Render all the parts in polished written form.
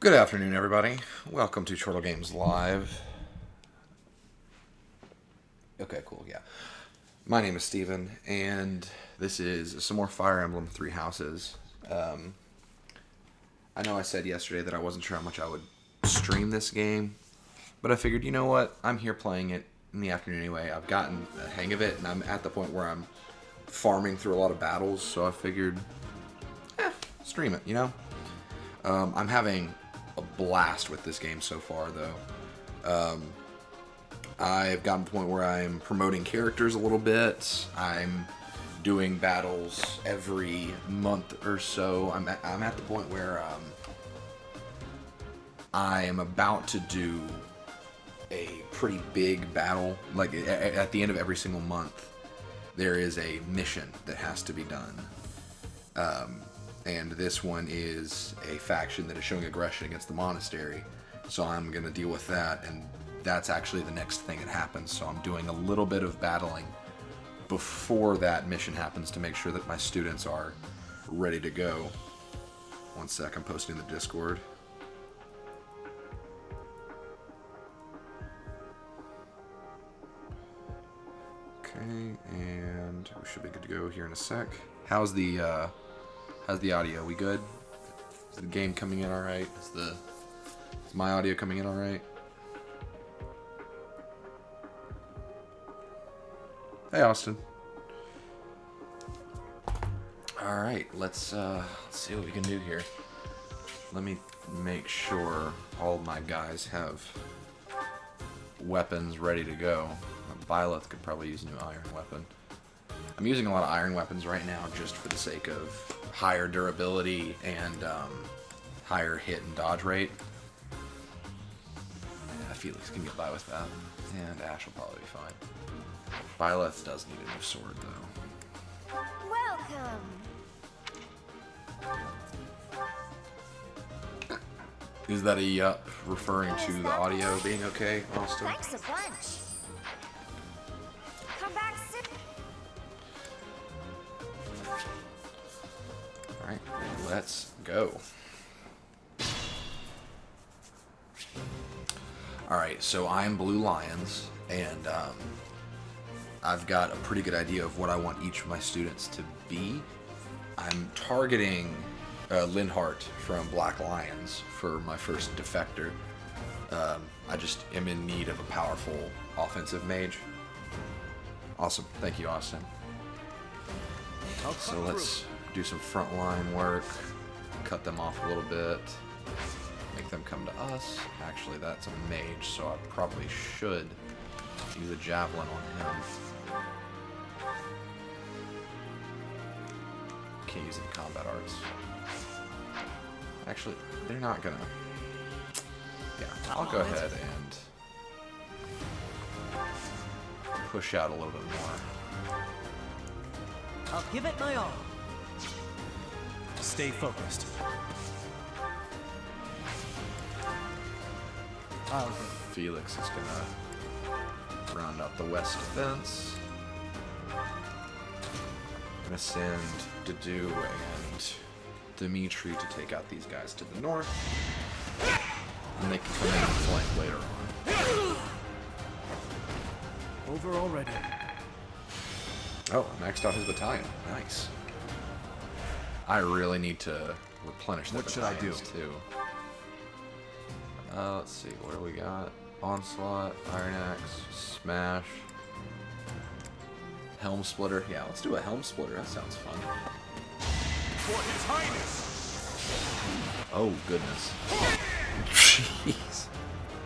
Good afternoon, everybody. Welcome to Turtle Games Live. Okay, cool, yeah. My name is Steven, and this is some more Fire Emblem Three Houses. I know I said yesterday that I wasn't sure how much I would stream this game, but I figured, you know what? I'm here playing it in the afternoon anyway. I've gotten a hang of it, and I'm at the point where I'm farming through a lot of battles, so I figured, stream it, you know? I'm having a blast with this game so far, though. I've gotten to the point where I'm promoting characters a little bit. I'm doing battles every month or so. I'm at the point where I am about to do a pretty big battle. Like at the end of every single month, there is a mission that has to be done. And this one is a faction that is showing aggression against the monastery. So I'm going to deal with that, and that's actually the next thing that happens. So I'm doing a little bit of battling before that mission happens to make sure that my students are ready to go. One sec, I'm posting in the Discord. Okay, and we should be good to go here in a sec. How's the audio? We good? Is the game coming in alright? Is my audio coming in alright? Hey, Austin. Alright, let's see what we can do here. Let me make sure all my guys have weapons ready to go. Byleth could probably use a new iron weapon. I'm using a lot of iron weapons right now just for the sake of higher durability and higher hit and dodge rate. Yeah, Felix can get by with that. And Ash will probably be fine. Byleth does need a new sword, though. Welcome. Is that a yup referring to the audio being okay, Austin? Thanks a bunch. Come back soon. Alright, let's go. Alright, so I'm Blue Lions, and I've got a pretty good idea of what I want each of my students to be. I'm targeting Linhart from Black Lions for my first defector. I just am in need of a powerful offensive mage. Awesome. Thank you, Austin. So let's do some frontline work, cut them off a little bit, make them come to us. Actually, that's a mage, so I probably should use a javelin on him. Can't use any combat arts. Actually, they're not gonna... Yeah, I'll go ahead and push out a little bit more. I'll give it my all. Stay focused. Felix is gonna round out the west defense. Gonna send Dedu and Dimitri to take out these guys to the north. And they can come in and flank later on. Over already. Oh, maxed out his battalion. Nice. I really need to replenish the battalions too. Let's see, what do we got? Onslaught, Iron Axe, Smash, Helm Splitter. Yeah, let's do a Helm Splitter. That sounds fun. For His Highness! Oh, goodness. Jeez.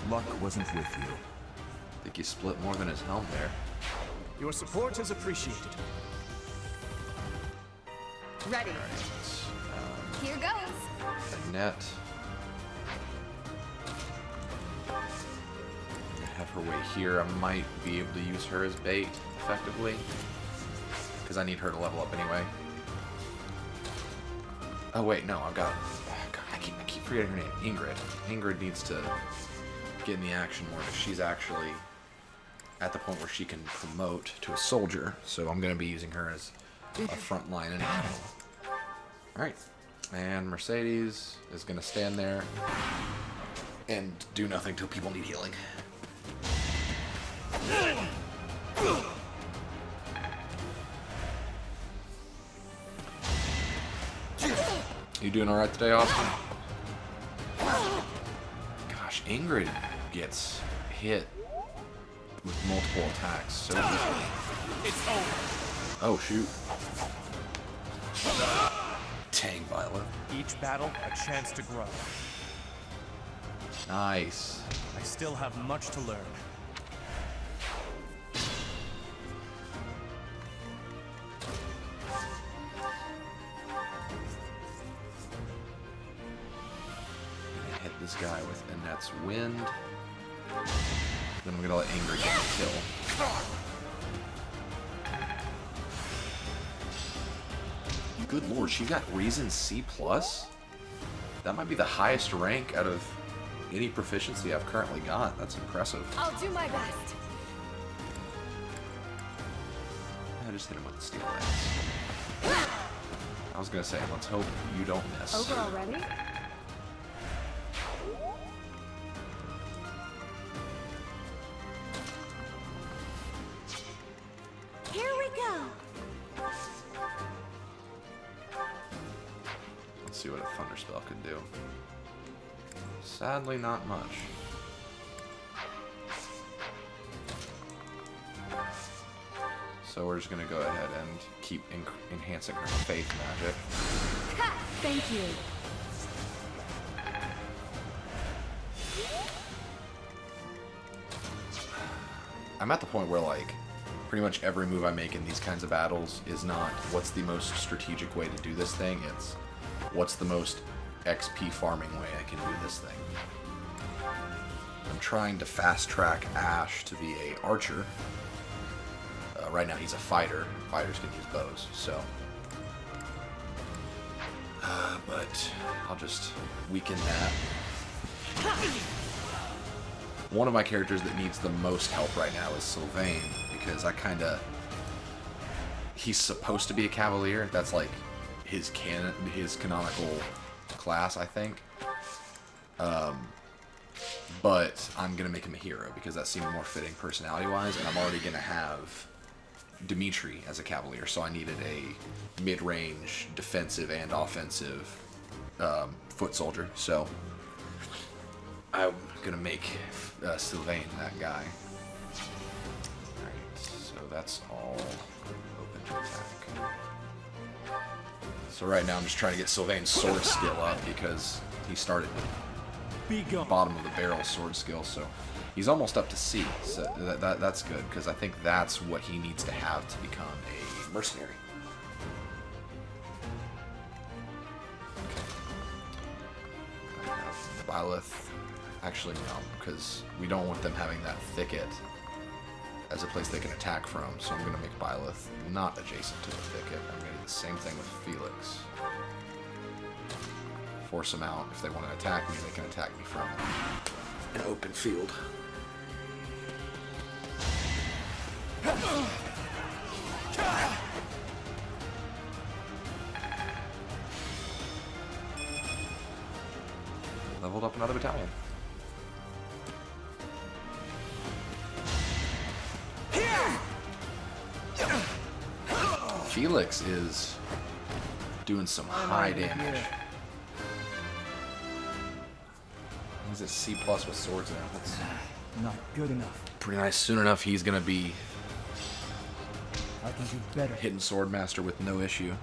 Luck wasn't with you. I think he split more than his helm there. Your support is appreciated. Ready. Alright, Here goes. Annette. Have her way here. I might be able to use her as bait effectively, because I need her to level up anyway. Oh wait, no, I've got... God, I keep forgetting her name. Ingrid. Ingrid needs to get in the action more, because she's actually at the point where she can promote to a soldier, so I'm going to be using her as a front line anyway. Alright, And Mercedes is going to stand there and do nothing till people need healing. You doing alright today, Austin? Gosh, Ingrid gets hit with multiple attacks so easily. It's over. Oh, shoot. Dang, Violet. Each battle, a chance to grow. Nice. I still have much to learn. Gonna hit this guy with Annette's Wind. Then I'm gonna let Ingrid get the kill. Good lord, she got Reason C+? That might be the highest rank out of any proficiency I've currently got. That's impressive. I'll do my best. I just hit him with the steel lance. I was gonna say, let's hope you don't miss. Over already? Here we go. Let's see what a Thunder Spell can do. Sadly, not much. So we're just gonna go ahead and keep enhancing her faith magic. Ha! Thank you. I'm at the point where, like, pretty much every move I make in these kinds of battles is not what's the most strategic way to do this thing, it's what's the most XP farming way I can do this thing. I'm trying to fast track Ash to be a archer. Right now he's a fighter. Fighters can use bows, so. But I'll just weaken that. One of my characters that needs the most help right now is Sylvain, because he's supposed to be a cavalier. That's like his canonical class, I think. But I'm gonna make him a hero because that seemed more fitting personality-wise, and I'm already gonna have Dimitri as a cavalier, so I needed a mid-range defensive and offensive foot soldier. So I'm gonna make Sylvain that guy. Alright, so that's all open to attack. So right now I'm just trying to get Sylvain's sword skill up because he started bottom of the barrel sword skill, so he's almost up to C. So that's good because I think that's what he needs to have to become a mercenary. Okay. I have Byleth. Actually, no, because we don't want them having that thicket as a place they can attack from, so I'm going to make Byleth not adjacent to the thicket. I'm going to do the same thing with Felix. Force them out. If they want to attack me, they can attack me from an open field. Leveled up another battalion. Felix is doing some high damage. He's at C+ with swords now. That's Not good enough. pretty nice. Soon enough, he's gonna be I can do better. hitting Swordmaster with no issue.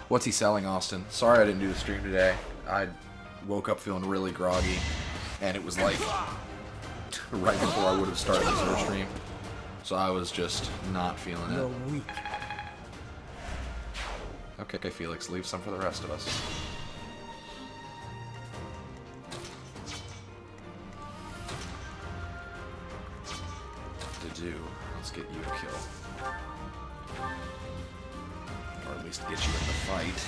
What's he selling, Austin? Sorry I didn't do the stream today. I woke up feeling really groggy, and it was like right before I would have started the Zero stream. So I was just not feeling You're it. weak. Okay, Felix, leave some for the rest of us. To do, let's get you a kill. Or at least get you in the fight.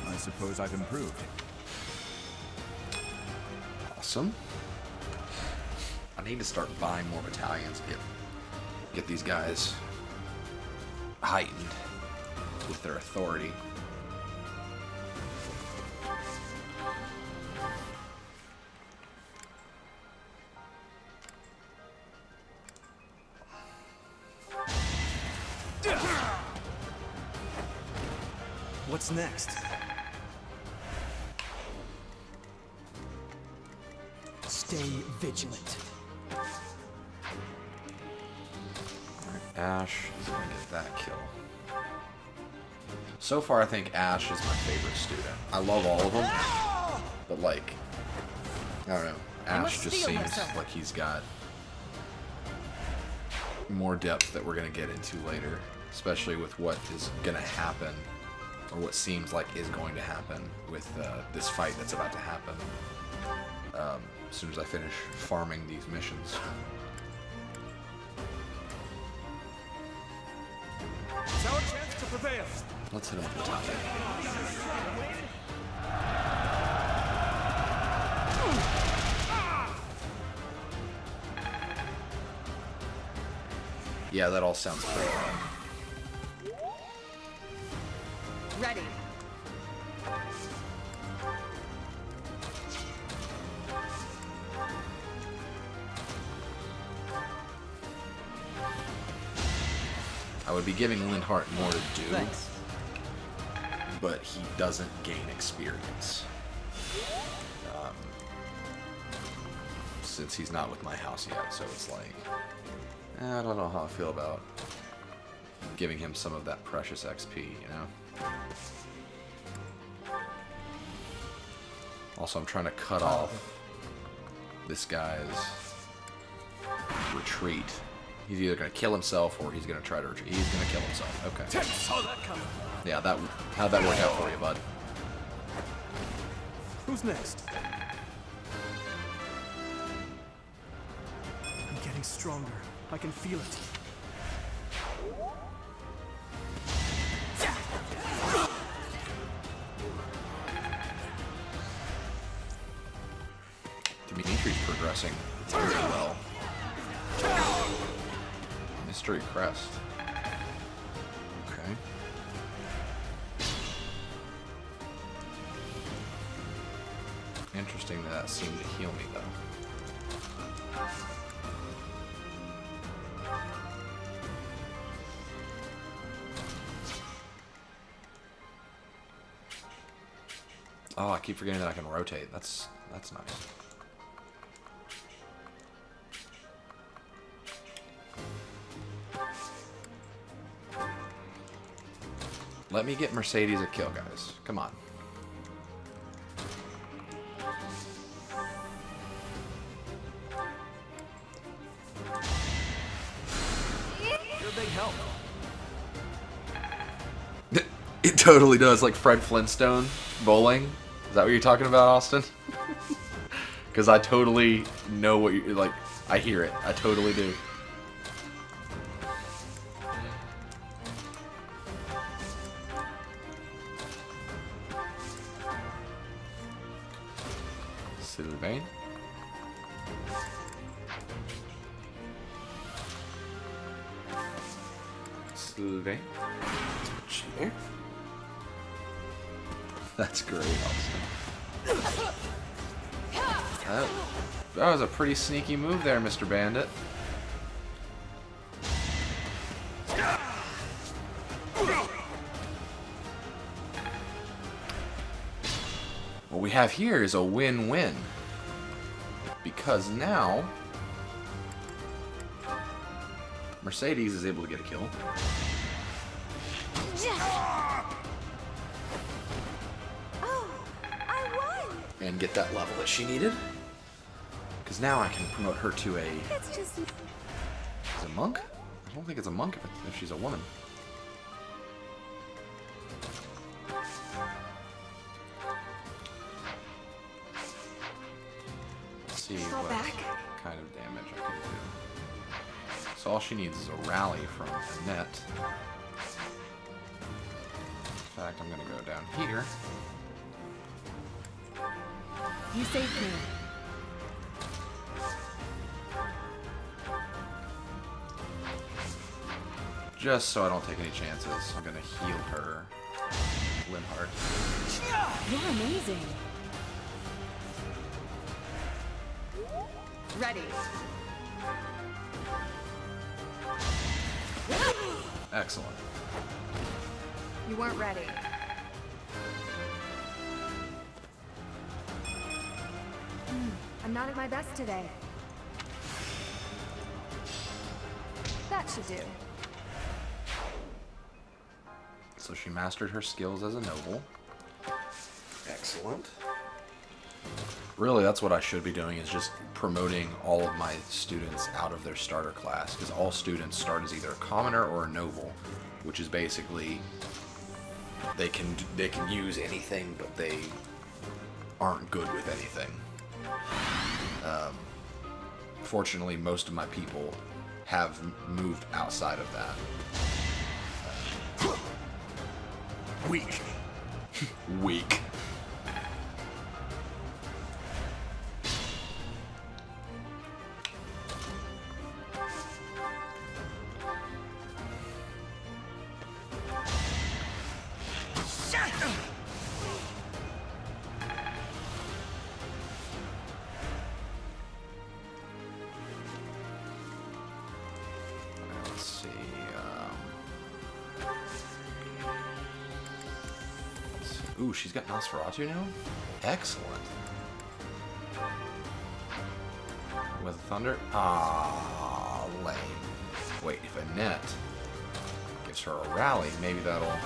I suppose I've improved. Awesome. I need to start buying more battalions, get get these guys heightened with their authority. What's next? Stay vigilant. Ash is gonna get that kill. So far, I think Ash is my favorite student. I love all of them, but like, I don't know. Ash just seems like he's got more depth that we're gonna get into later, especially with what is gonna happen, or what seems like is going to happen with this fight that's about to happen. As soon as I finish farming these missions. It's our chance to prevail. Let's hit him with the top hit. Yeah, that all sounds pretty good. Ready. I would be giving Lindhart more to do, Thanks. but he doesn't gain experience. Since he's not with my house yet, so it's like, I don't know how I feel about giving him some of that precious XP, you know? Also, I'm trying to cut off this guy's retreat. He's either going to kill himself or he's going to try to retreat. He's going to kill himself. Okay. Saw that coming. Yeah, how'd that work out for you, bud? Who's next? I'm getting stronger. I can feel it. Dimitri's progressing very well. Mystery Crest. Okay. Interesting that seemed to heal me, though. Oh, I keep forgetting that I can rotate. That's nice. Let me get Mercedes a kill, guys. Come on. You're a big help. It totally does, like Fred Flintstone bowling. Is that what you're talking about, Austin? Because I totally know what you like. I hear it. I totally do. Sylvain. Sylvain. Cheer. That's great, Austin. That was a pretty sneaky move there, Mr. Bandit. What we have here is a win-win. Because now Mercedes is able to get a kill. Oh, I won. And get that level that she needed. Because now I can promote her to a... It's just... Is it a monk? I don't think it's a monk if she's a woman. Let's see Fall what back. kind of damage I can do. So all she needs is a rally from Annette. In fact, I'm going to go down here. You saved me. Just so I don't take any chances, I'm gonna heal her. Linhardt. You're amazing. Ready. Excellent. You weren't ready. I'm not at my best today. That should do. So she mastered her skills as a noble. Excellent. Really, that's what I should be doing, is just promoting all of my students out of their starter class, because all students start as either a commoner or a noble, which is basically they can use anything, but they aren't good with anything. Fortunately, most of my people have moved outside of that. Weak. Weak. Let's see. Ooh, she's got Nosferatu now? Excellent. With Thunder? Ah, lame. Wait, if Annette gives her a rally, maybe that'll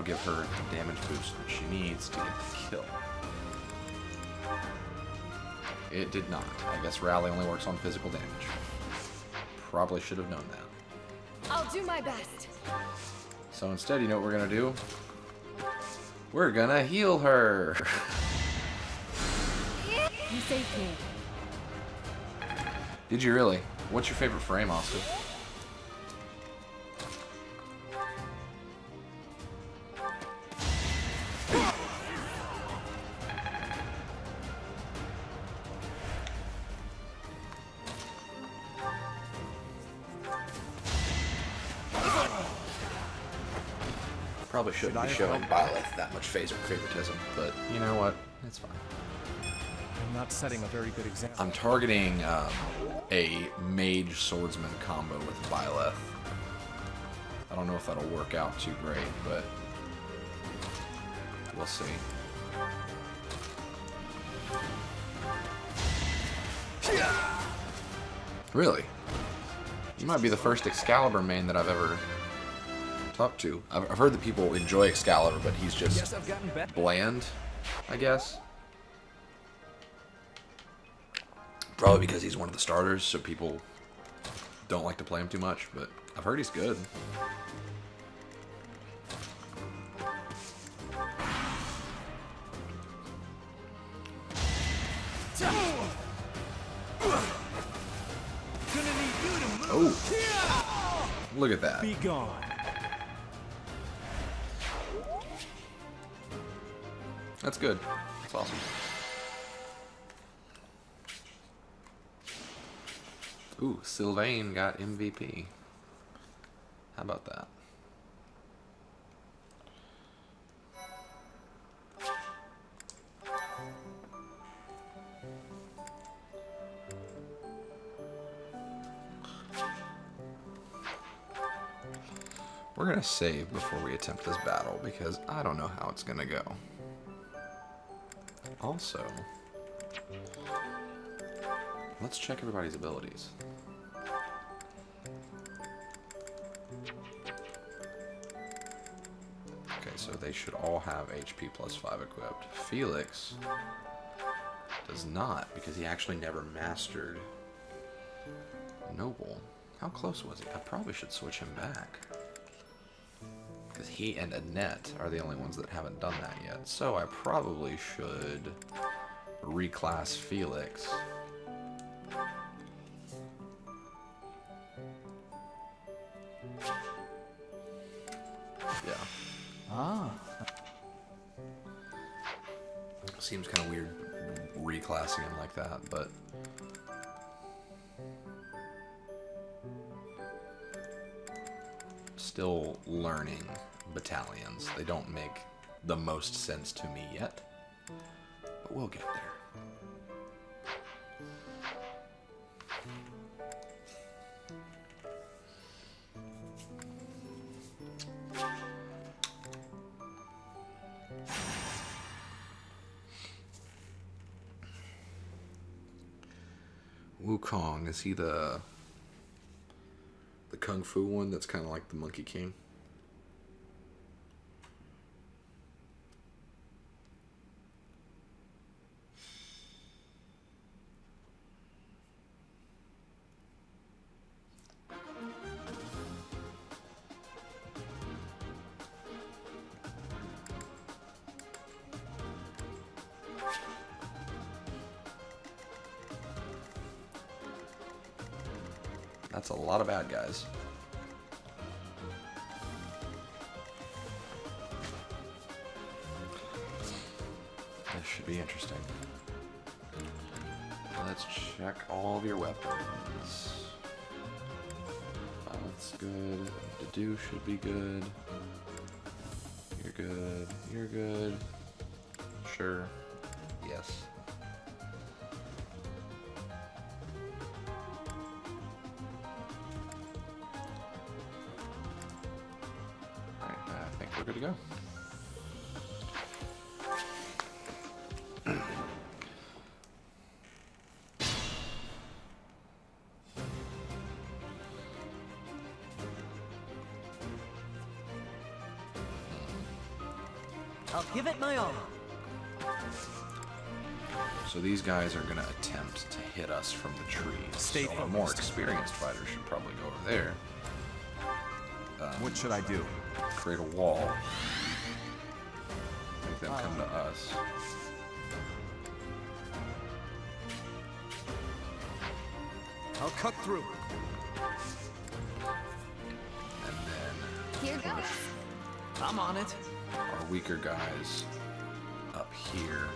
give her the damage boost that she needs to get the kill. It did not. I guess rally only works on physical damage. Probably should have known that. I'll do my best. So instead, you know what we're gonna do? We're gonna heal her. You saved me. Did you really? What's your favorite frame, Austin? Probably shouldn't be showing Byleth that much favoritism, but you know what? It's fine. I'm not setting a very good example. I'm targeting a mage swordsman combo with Byleth. I don't know if that'll work out too great, but we'll see. Really? You might be the first Excalibur main that I've ever talked to. I've heard that people enjoy Excalibur, but he's just Yes, I've gotten better. bland, I guess. Probably because he's one of the starters, so people don't like to play him too much, but I've heard he's good. Oh, look at that. Be gone. That's good. That's awesome. Ooh, Sylvain got MVP. How about that? We're gonna save before we attempt this battle because I don't know how it's gonna go. Also, let's check everybody's abilities. Okay, so they should all have HP plus 5 equipped. Felix does not, because he actually never mastered Noble. How close was he? I probably should switch him back. Because he and Annette are the only ones that haven't done that yet. So I probably should reclass Felix. Yeah. Ah. Seems kind of weird reclassing him like that, but... still learning battalions. They don't make the most sense to me yet, but we'll get there. Wukong, is he the Kung Fu one that's kind of like the Monkey King? That's a lot of bad guys. This should be interesting. Let's check all of your weapons. That's good. Dedu should be good. You're good. You're good. Sure. Yes. We're good to go. I'll give it my all. So these guys are going to attempt to hit us from the trees. Stay so a more experienced fighter should probably go over there. What should I do? Create a wall. Make them come to us. I'll cut through. And then Here goes. I'm on it. our weaker guys up here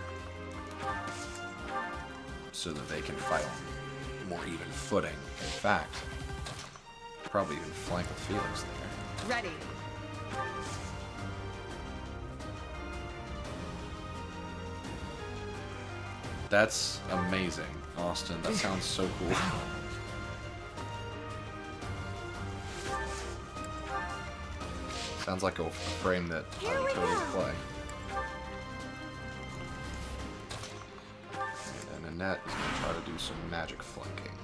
so that they can fight on more even footing. In fact, probably even flank with Felix there. Ready. That's amazing, Austin. That sounds so cool. Sounds like a frame that I Here would we totally go. play. And then Annette is going to try to do some magic flanking.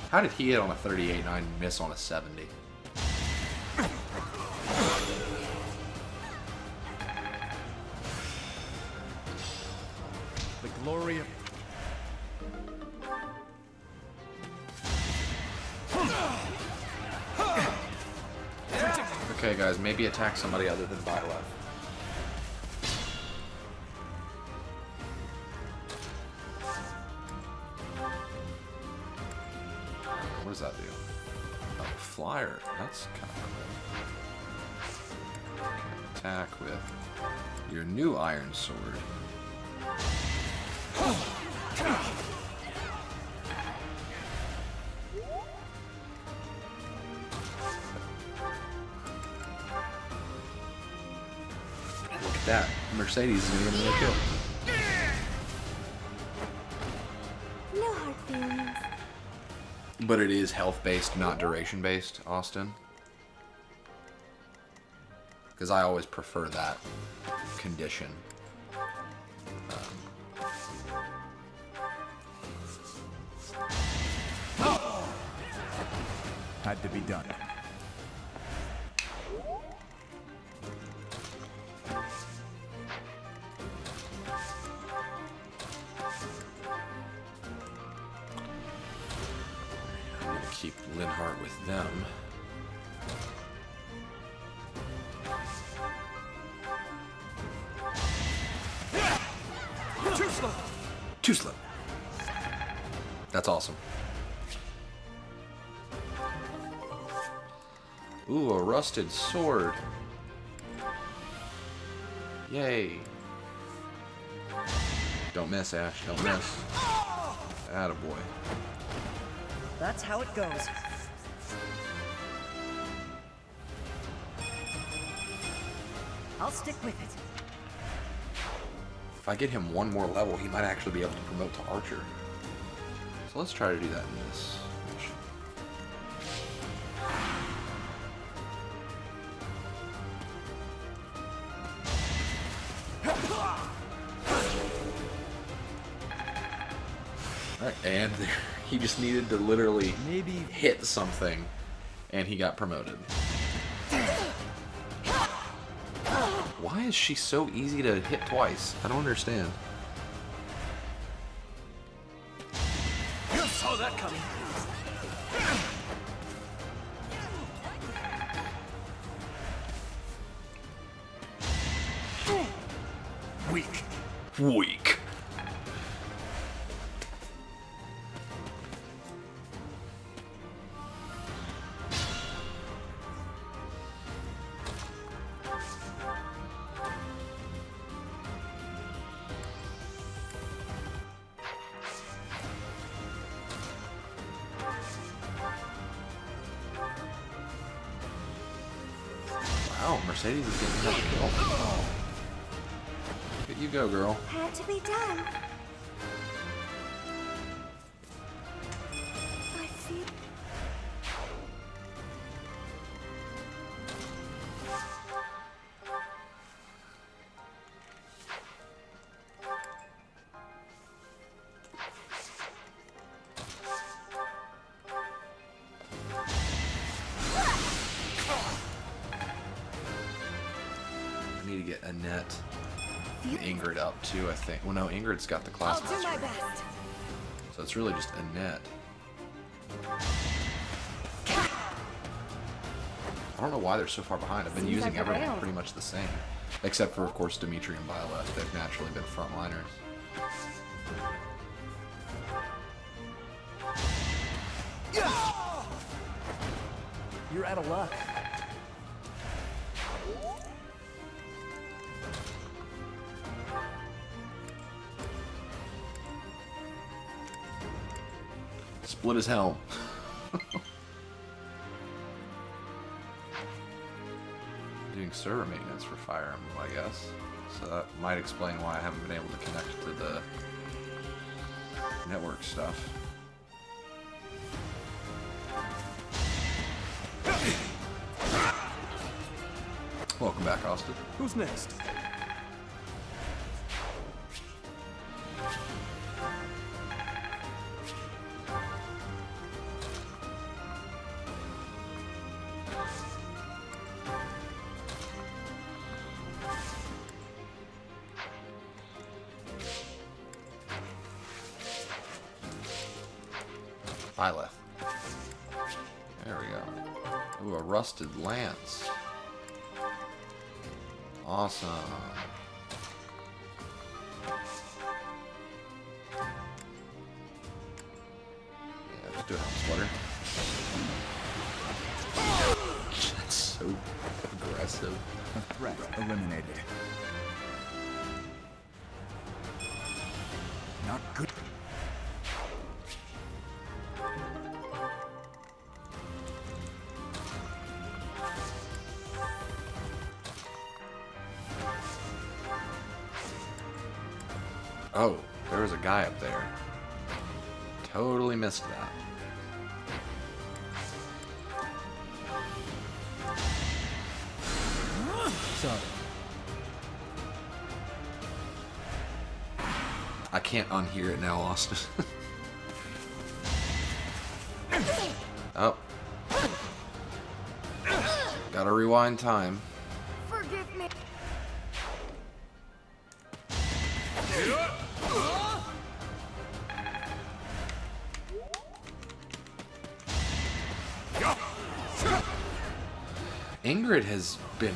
How did he hit on a 38 and I miss on a 70? The glory of... Okay, guys, maybe attack somebody other than Byleth. What does that do? Oh, flyer. That's kind of cool. Okay, attack with your new iron sword. Look at that. Mercedes is going to get a kill. No hard feelings. But it is health-based, not duration-based, Austin. Because I always prefer that condition. Had to be done. I'm going to keep Linhart with them. Too slow! Too slow. That's awesome. Ooh, a rusted sword. Yay. Don't miss, Ash. Don't miss. Attaboy. That's how it goes. I'll stick with it. If I get him one more level, he might actually be able to promote to Archer. So let's try to do that in this mission. Alright, and he just needed to literally hit something, and he got promoted. Why is she so easy to hit twice? I don't understand. You saw that coming. Weak. Weak. Wow, Mercedes is getting another kill. Look at you go, girl. Had to be done. I see. I need to get Annette and Ingrid up too, I think. Well, no, Ingrid's got the class I'll do my master. best. So it's really just Annette. I don't know why they're so far behind. I've been Seems using like everyone around. pretty much the same. Except for, of course, Dimitri and Violet. They've naturally been frontliners. You're out of luck. Split his helm. Doing server maintenance for Fire Emblem, I guess. So that might explain why I haven't been able to connect to the network stuff. Welcome back, Austin. Who's next? Byleth. There we go. Ooh, a rusted lance. Awesome. Yeah, just do a helm splitter. That's so aggressive. A threat eliminated. Not good. Oh, there was a guy up there. Totally missed that. Sorry. I can't unhear it now, Austin. Oh. Gotta rewind time. Forgive me. Ingrid has been...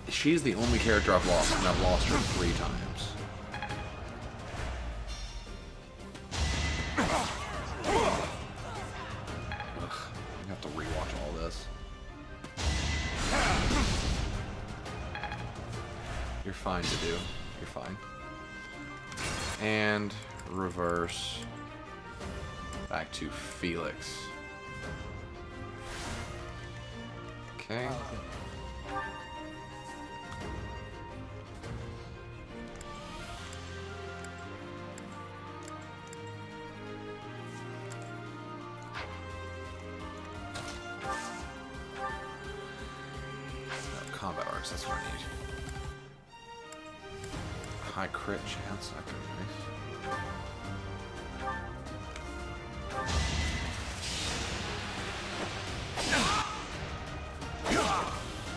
She's the only character I've lost, and I've lost her 3 times. Ugh, I have to rewatch all this. You're fine to do. You're fine. And reverse back to Felix. Okay. Combat arts, that's what I need. High crit chance, that could be nice.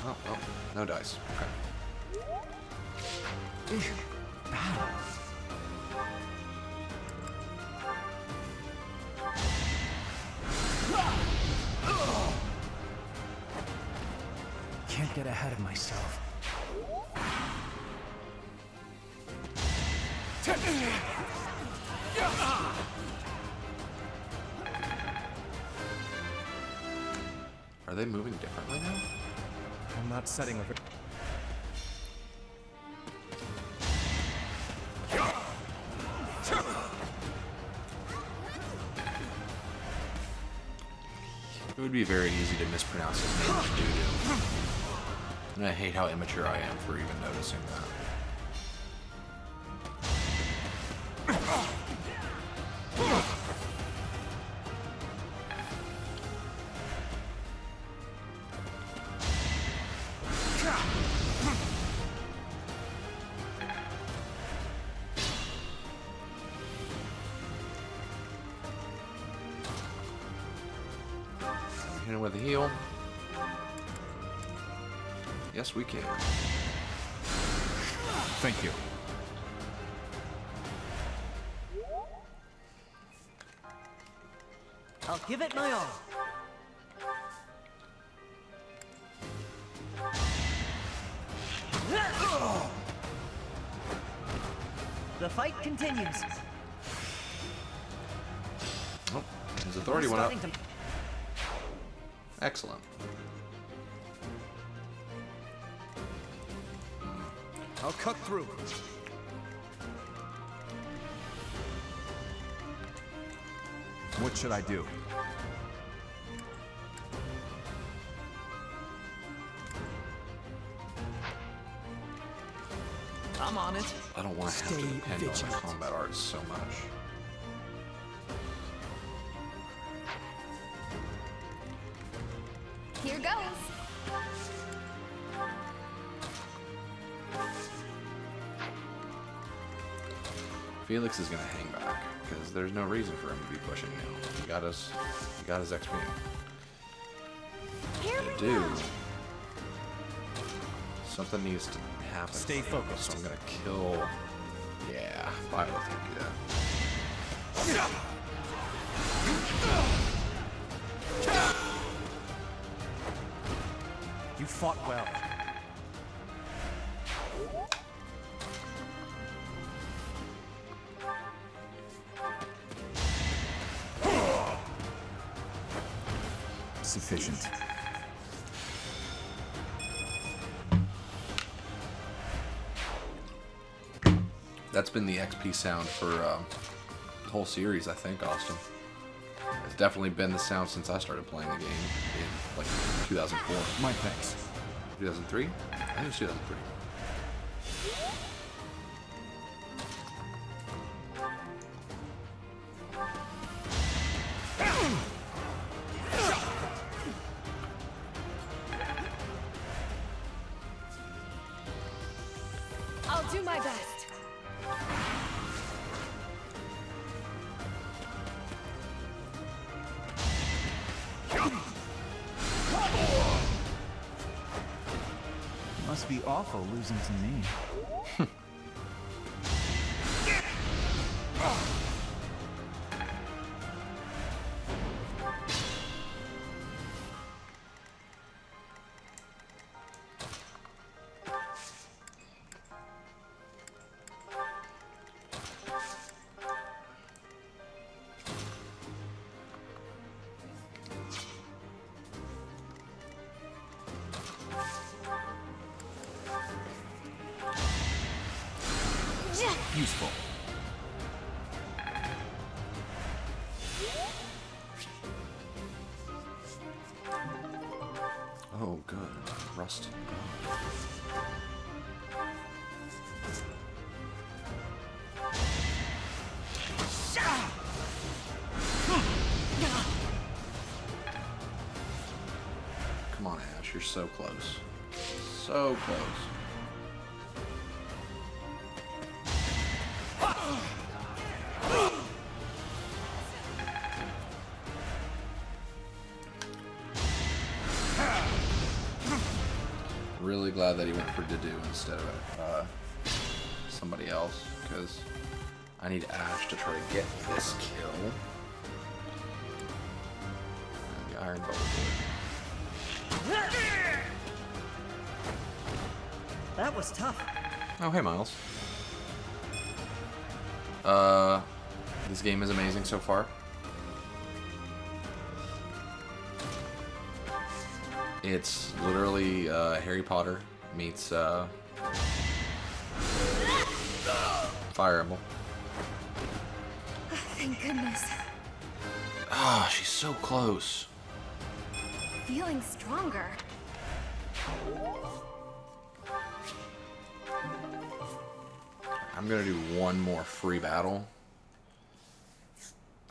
Oh, no dice. Okay. Can't get ahead of myself. Are they moving differently now? I'm not setting a... It would be very easy to mispronounce his name doo-doo. And I hate how immature I am for even noticing that. Hit him with a heal. Yes, we can. Thank you. I'll give it my all. The fight continues. Oh, his authority went up. Starting to- Excellent. I'll cut through. What should I do? I'm on it. I don't want to have to Stay depend on the vigilant. combat arts so much. Here goes. Felix is gonna hang back because there's no reason for him to be pushing now. He got his XP. Here To we do go. something needs to happen. Stay for him, focused. So I'm gonna kill. Yeah, Violet can do that. You fought well. Sufficient. That's been the XP sound for the whole series, I think, Austin. It's definitely been the sound since I started playing the game in like 2004. My thanks. 2003? I think it was 2003. I'll do my best. Must be awful losing to me. Yeah. Useful. Ash, you're so close. So close. Really glad that he went for Dedue instead of somebody else, because I need Ash to try to get this kill. And the Iron Bolt will do it. That was tough. Oh, hey, Miles. This game is amazing so far. It's literally Harry Potter meets Fire Emblem. Thank goodness. Ah, she's so close. Feeling stronger. I'm gonna do one more free battle,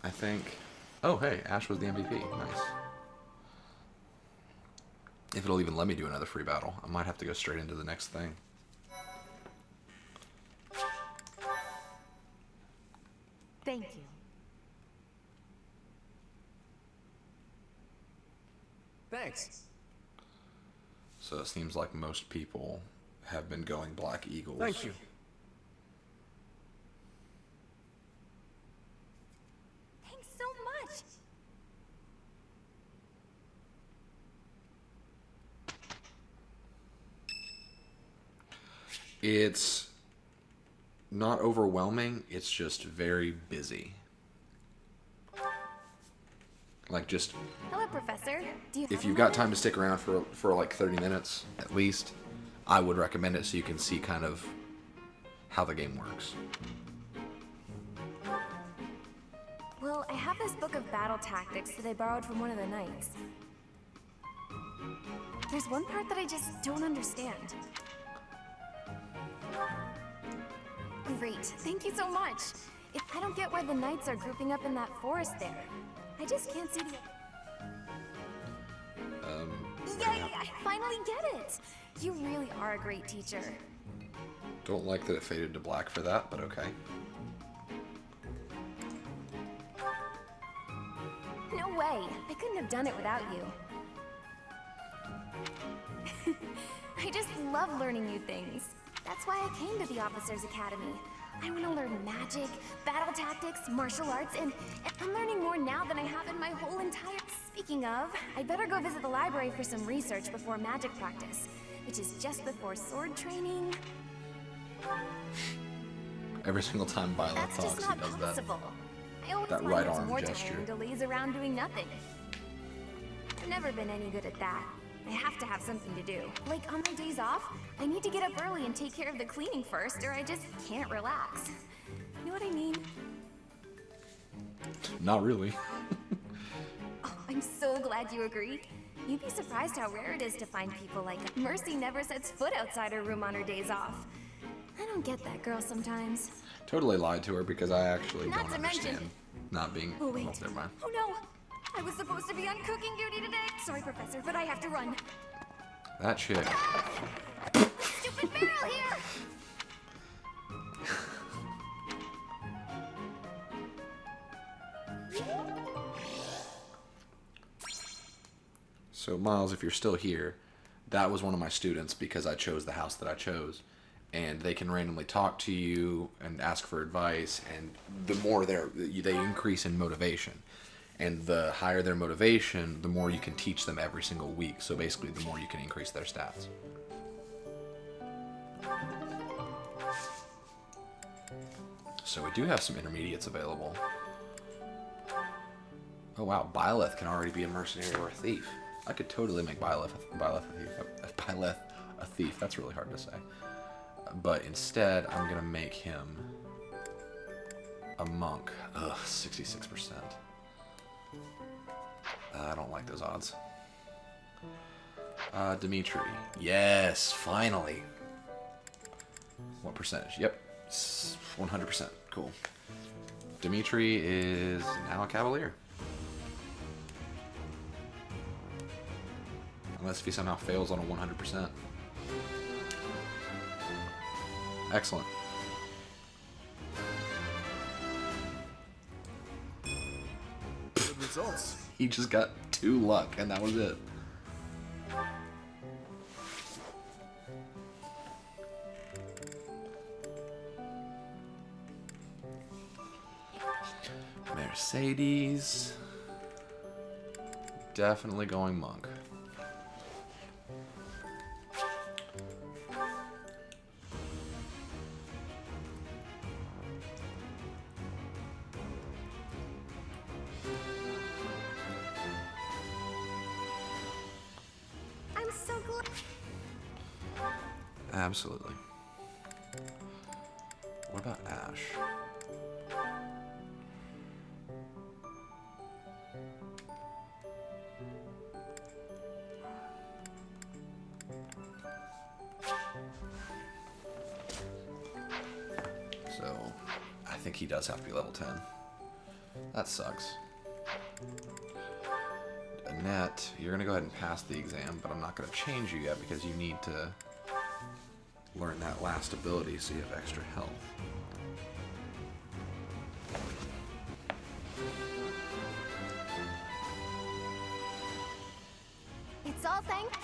I think. Oh, hey, Ash was the MVP. Nice. If it'll even let me do another free battle, I might have to go straight into the next thing. Thank you. Thanks. So it seems like most people have been going Black Eagles. Thank you. Thanks so much. It's not overwhelming, it's just very busy. Like, just Hello, Professor. Do you if have you've a got moment? time to stick around for like 30 minutes at least, I would recommend it so you can see kind of how the game works. Well, I have this book of battle tactics that I borrowed from one of the knights. There's one part that I just don't understand. Great, thank you so much. I don't get why the knights are grouping up in that forest there. I just can't see the... Yay, I finally get it! You really are a great teacher. Don't like that it faded to black for that, but okay. No way, I couldn't have done it without you. I just love learning new things. That's why I came to the Officers Academy. I want to learn magic, battle tactics, martial arts, and I'm learning more now than I have in my whole entire... Speaking of, I'd better go visit the library for some research before magic practice, which is just before sword training. Every single time Violet That's talks, just he not does that. possible. I always that find right it's arm more gesture. tiring to laze around doing nothing. I've never been any good at that. I have to have something to do. Like, on my days off, I need to get up early and take care of the cleaning first, or I just can't relax. You know what I mean? Not really. Oh, I'm so glad you agree. You'd be surprised how rare it is to find people like Mercy never sets foot outside her room on her days off. I don't get that girl sometimes. Totally lied to her because I actually Not don't to mention- understand not being... Oh, wait. never mind. Oh, no. I was supposed to be on cooking duty today. Sorry, Professor, but I have to run. That chick. Stupid barrel here! So, Miles, if you're still here, that was one of my students because I chose the house that I chose. And they can randomly talk to you and ask for advice, and the more they increase in motivation. And the higher their motivation, the more you can teach them every single week. So basically, the more you can increase their stats. So we do have some intermediates available. Oh wow, Byleth can already be a mercenary or a thief. I could totally make Byleth a thief. That's really hard to say. But instead, I'm gonna make him a monk. Ugh, 66%. I don't like those odds. Dimitri. Yes, finally. What percentage? Yep, 100%. Cool. Dimitri is now a cavalier. Unless if he somehow fails on a 100%. Excellent. Good results. He just got 2 luck, and that was it. Mercedes. Definitely going monk. I'm so glad. Absolutely. What about Ash? So, I think he does have to be level 10. That sucks. Annette, you're going to go ahead and pass the exam, but I'm not going to change you yet because you need to learn that last ability so you have extra health. It's all thanks.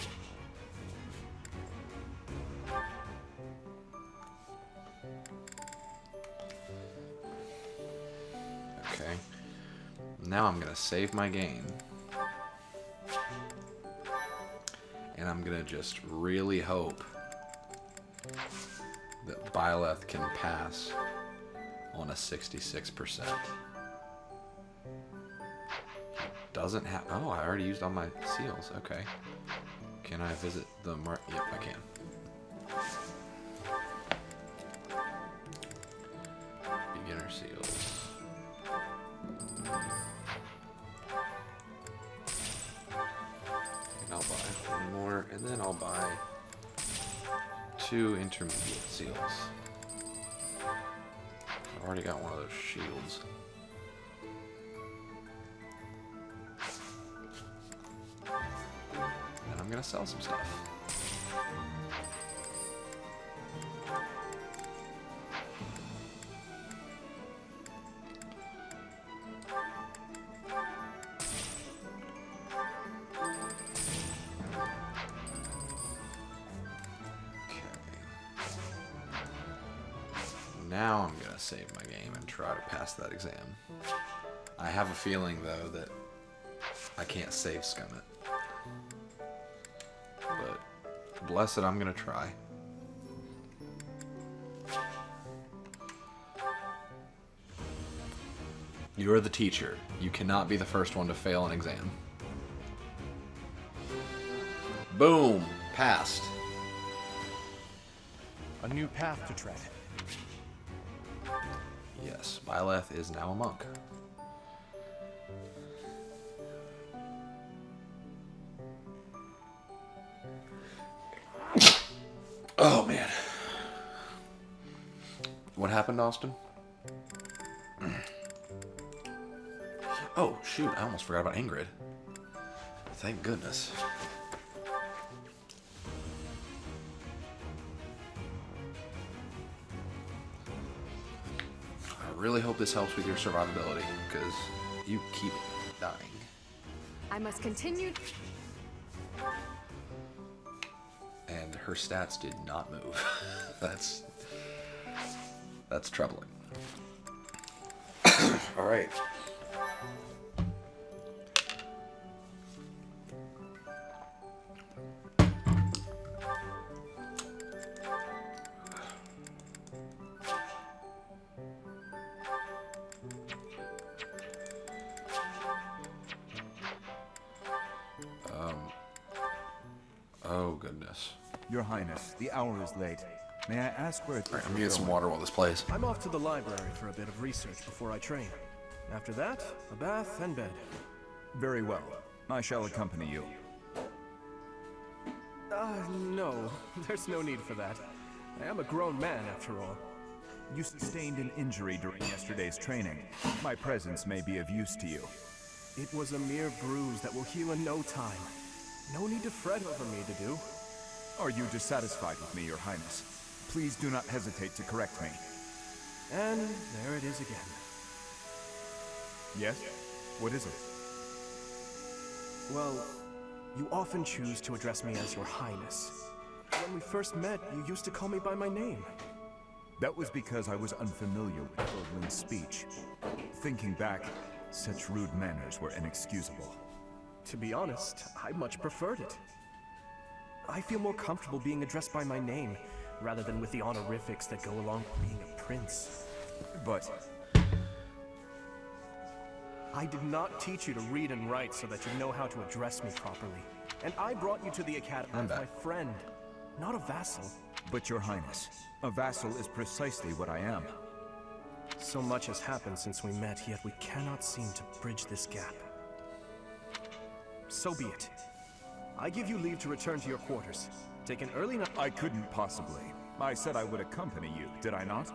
Okay. Now I'm going to save my game. And I'm going to just really hope that Byleth can pass on a 66%. Doesn't have... Oh, I already used all my seals. Okay. Can I visit the mark? Yep, I can. Beginner seals. And I'll buy one more, and then I'll buy 2 intermediate seals. I've already got one of those shields. And I'm gonna sell some stuff. Now I'm going to save my game and try to pass that exam. I have a feeling, though, that I can't save scum it. But, bless it, I'm going to try. You're the teacher. You cannot be the first one to fail an exam. Boom! Passed. A new path to tread. Yes, Byleth is now a monk. Oh, man. What happened, Austin? Oh, shoot, I almost forgot about Ingrid. Thank goodness. I really hope this helps with your survivability, because you keep dying. I must continue. And her stats did not move. That's troubling. All right. Oh, goodness. Your Highness, the hour is late. May I ask where it is? All right, I'm gonna get some water while this plays. I'm off to the library for a bit of research before I train. After that, a bath and bed. Very well. I shall accompany you. No. There's no need for that. I am a grown man, after all. You sustained an injury during yesterday's training. My presence may be of use to you. It was a mere bruise that will heal in no time. No need to fret over me, Dedu. Are you dissatisfied with me, Your Highness? Please do not hesitate to correct me. And there it is again. Yes? What is it? Well, you often choose to address me as Your Highness. When we first met, you used to call me by my name. That was because I was unfamiliar with Odlin's speech. Thinking back, such rude manners were inexcusable. To be honest, I much preferred it. I feel more comfortable being addressed by my name, rather than with the honorifics that go along with being a prince. But I did not teach you to read and write so that you know how to address me properly. And I brought you to the academy as my friend, not a vassal. But Your Highness, a vassal is precisely what I am. So much has happened since we met, yet we cannot seem to bridge this gap. So be it. I give you leave to return to your quarters. Take an early night. I couldn't possibly. I said I would accompany you, did I not?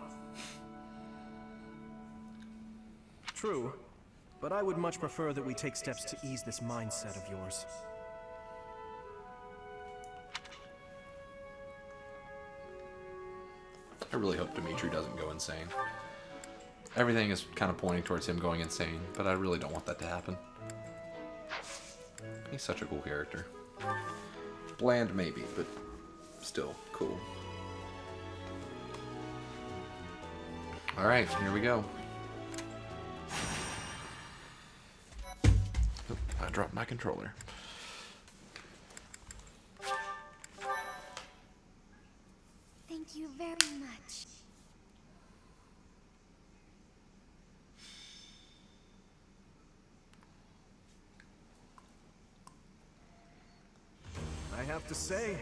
True, but I would much prefer that we take steps to ease this mindset of yours. I really hope Dimitri doesn't go insane. Everything is kind of pointing towards him going insane, but I really don't want that to happen. He's such a cool character. Bland maybe, but still cool. Alright, here we go. Oop, I dropped my controller. Thank you very much. I have to say,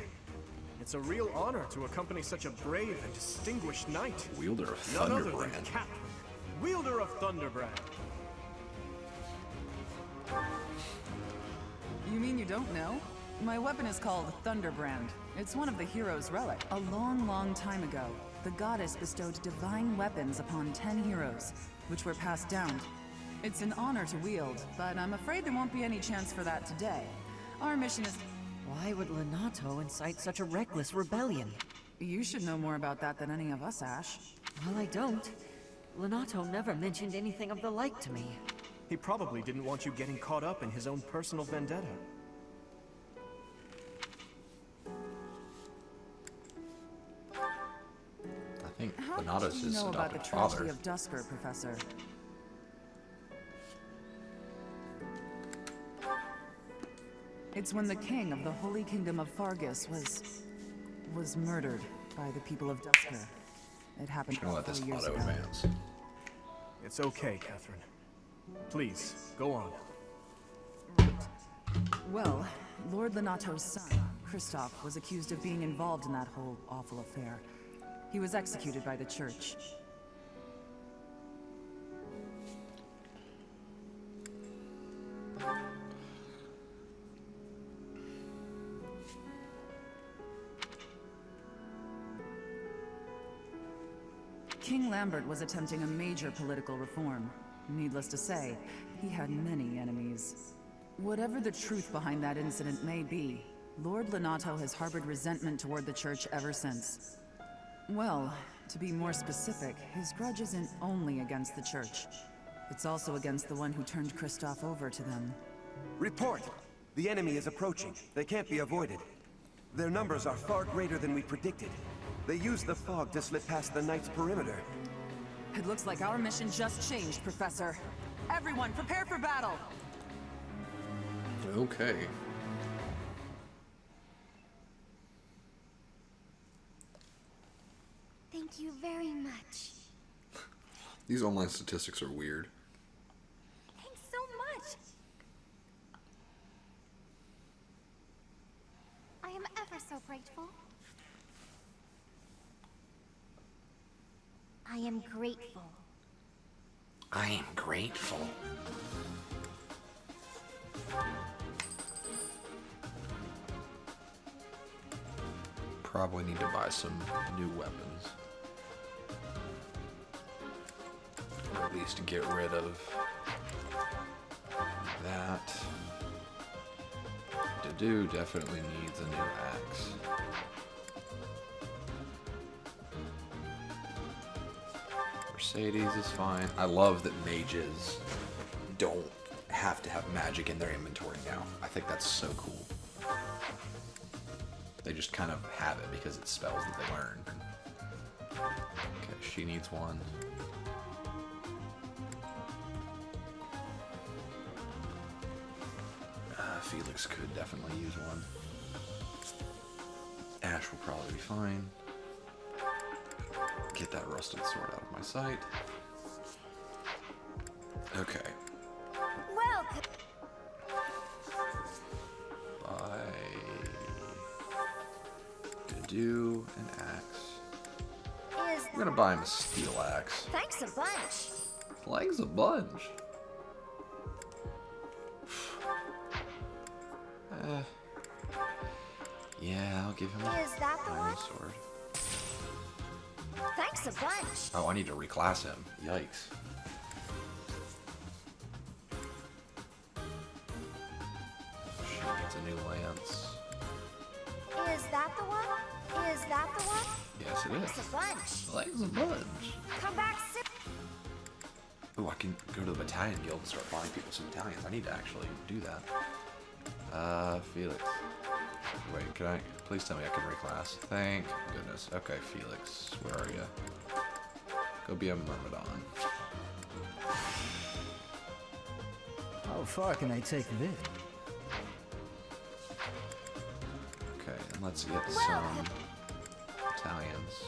it's a real honor to accompany such a brave and distinguished knight. Wielder of None other than Thunderbrand. Captain, wielder of Thunderbrand. You mean you don't know? My weapon is called Thunderbrand. It's one of the hero's relics. A long, long time ago, the goddess bestowed divine weapons upon 10 heroes, which were passed down. It's an honor to wield, but I'm afraid there won't be any chance for that today. Our mission is... Why would Lenato incite such a reckless rebellion? You should know more about that than any of us, Ash. Well, I don't. Lenato never mentioned anything of the like to me. He probably didn't want you getting caught up in his own personal vendetta. I think How Lenatus much do you is know about the adopted tragedy father. of Dusker, Professor? It's when the king of the Holy Kingdom of Fargus was murdered by the people of Dusker. It happened I'm gonna let this 4 years auto ago. advance. It's okay, Catherine. Please, go on. Well, Lord Lenato's son, Kristoff, was accused of being involved in that whole awful affair. He was executed by the church. King Lambert was attempting a major political reform. Needless to say, he had many enemies. Whatever the truth behind that incident may be, Lord Lenato has harbored resentment toward the church ever since. Well, to be more specific, his grudge isn't only against the church. It's also against the one who turned Kristoff over to them. Report! The enemy is approaching. They can't be avoided. Their numbers are far greater than we predicted. They used the fog to slip past the Knight's perimeter. It looks like our mission just changed, Professor. Everyone, prepare for battle! Okay. Thank you very much. These online statistics are weird. Thanks so much. I am ever so grateful. I am grateful. I am grateful. Probably need to buy some new weapons. Or at least get rid of that. dude definitely needs a new axe. Mercedes is fine. I love that mages don't have to have magic in their inventory now. I think that's so cool. They just kind of have it because it's spells that they learn. Okay, she needs one. Felix could definitely use one. Ash will probably be fine. Get that rusted sword out of my sight. Okay. Welcome. Do an axe. Is I'm gonna buy him a steel axe. Thanks a bunch. Flags a bunch. Yeah, I'll give him a Is that the one? sword. Thanks a bunch. Oh, I need to reclass him. Yikes. She gets a new lance. Is that the one? Is that the one? Yes, it Thanks is. a bunch. Flags a bunch. Come back soon. Ooh, I can go to the battalion guild and start buying people some battalions. I need to actually do that. Felix. Wait, can I? Please tell me I can reclass. Thank goodness. Okay, Felix, where are you? Go be a Myrmidon. How far can I take this? Okay, and let's get some battalions.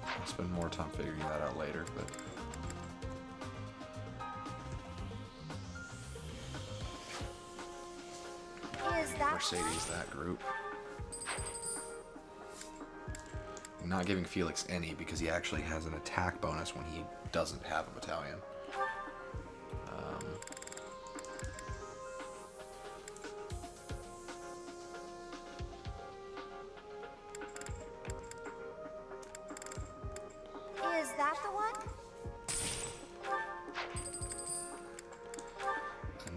I'll spend more time figuring that out later, but Is that Mercedes, that group. I'm not giving Felix any because he actually has an attack bonus when he doesn't have a battalion. Is that the one?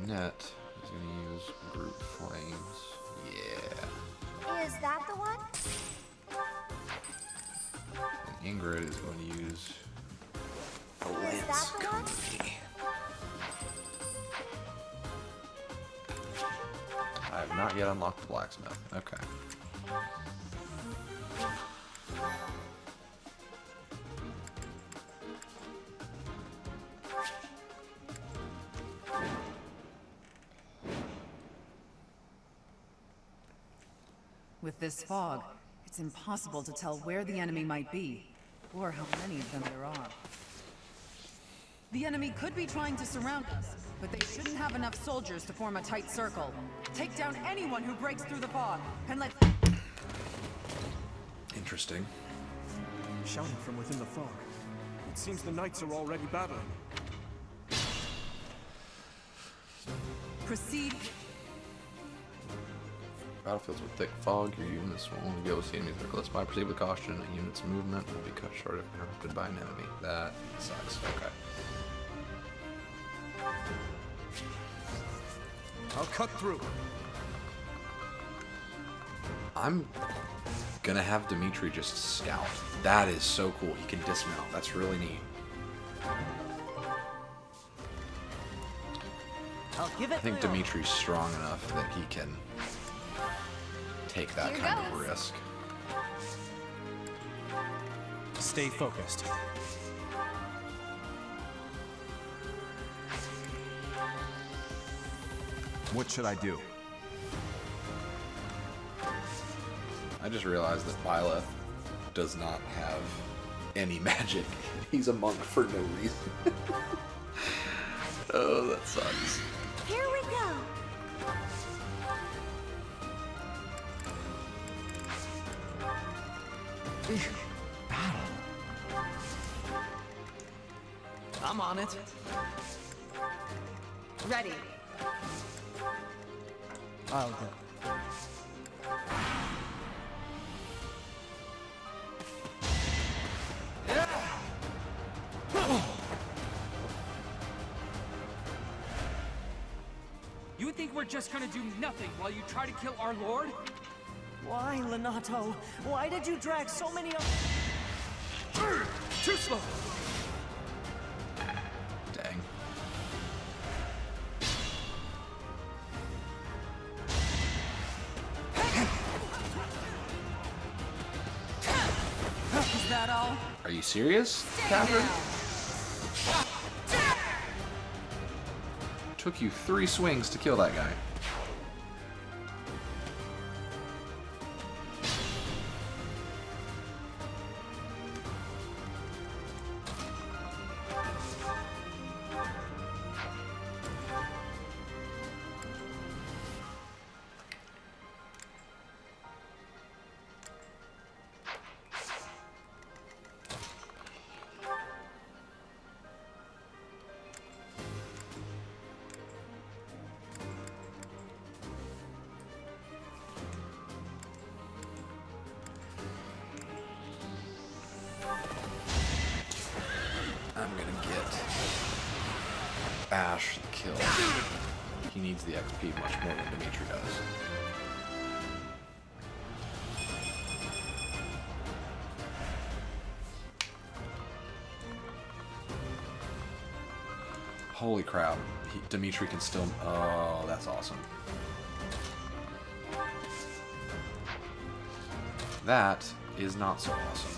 Annette is going to use group flames. Yeah. Is that the one? And Ingrid is going to use a Is lance that the one? company. I have not yet unlocked the blacksmith. Okay. With this fog, it's impossible to tell where the enemy might be, or how many of them there are. The enemy could be trying to surround us, but they shouldn't have enough soldiers to form a tight circle. Take down anyone who breaks through the fog, and let... Interesting. Shouting from within the fog. It seems the knights are already battling. Proceed. Battlefields with thick fog, your units will only be able to see enemies that are close by. Proceed with caution, a unit's movement will be cut short if interrupted by an enemy. That sucks. Okay. I'll cut through. I'm gonna have Dimitri just scout. That is so cool. He can dismount. That's really neat. I'll give it I think my all. Dimitri's strong enough that he can take that Here kind of goes. risk. Stay focused. What should I do? I just realized that Byleth does not have any magic. He's a monk for no reason. Oh, that sucks. Here we go. I'm on it. Ready. I'll go. You think we're just gonna do nothing while you try to kill our lord? Why, Lenato? Why did you drag so many of... Too slow! Dang. Is that all? Are you serious, Catherine? Took you 3 swings to kill that guy. I'm gonna get Ash the kill. He needs the XP much more than Dimitri does. Holy crap. Dimitri can still... Oh, that's awesome. That is not so awesome.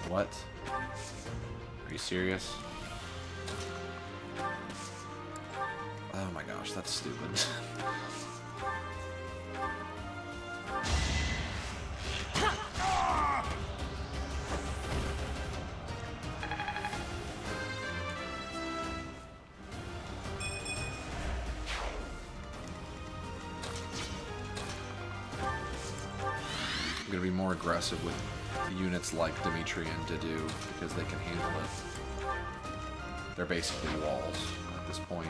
What? Are you serious? Oh my gosh, that's stupid. I'm gonna be more aggressive with units like Dimitri and Dedu because they can handle it. They're basically walls at this point.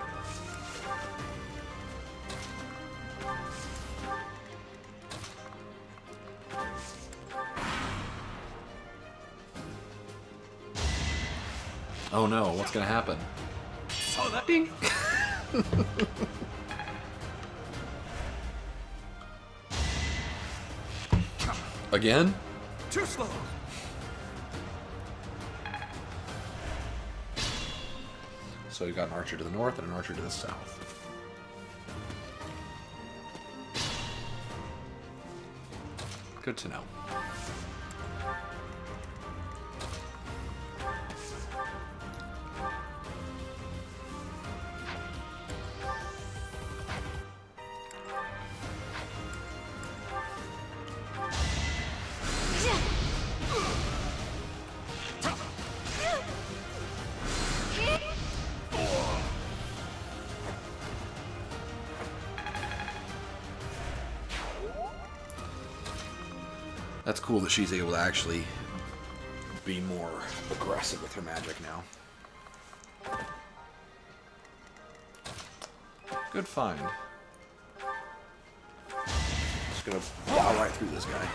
Oh no, what's gonna happen? So that Ding! Again? too slow. So you've got an archer to the north and an archer to the south. Good to know. That's cool that she's able to actually be more aggressive with her magic now. Good find. Just gonna plow right through this guy.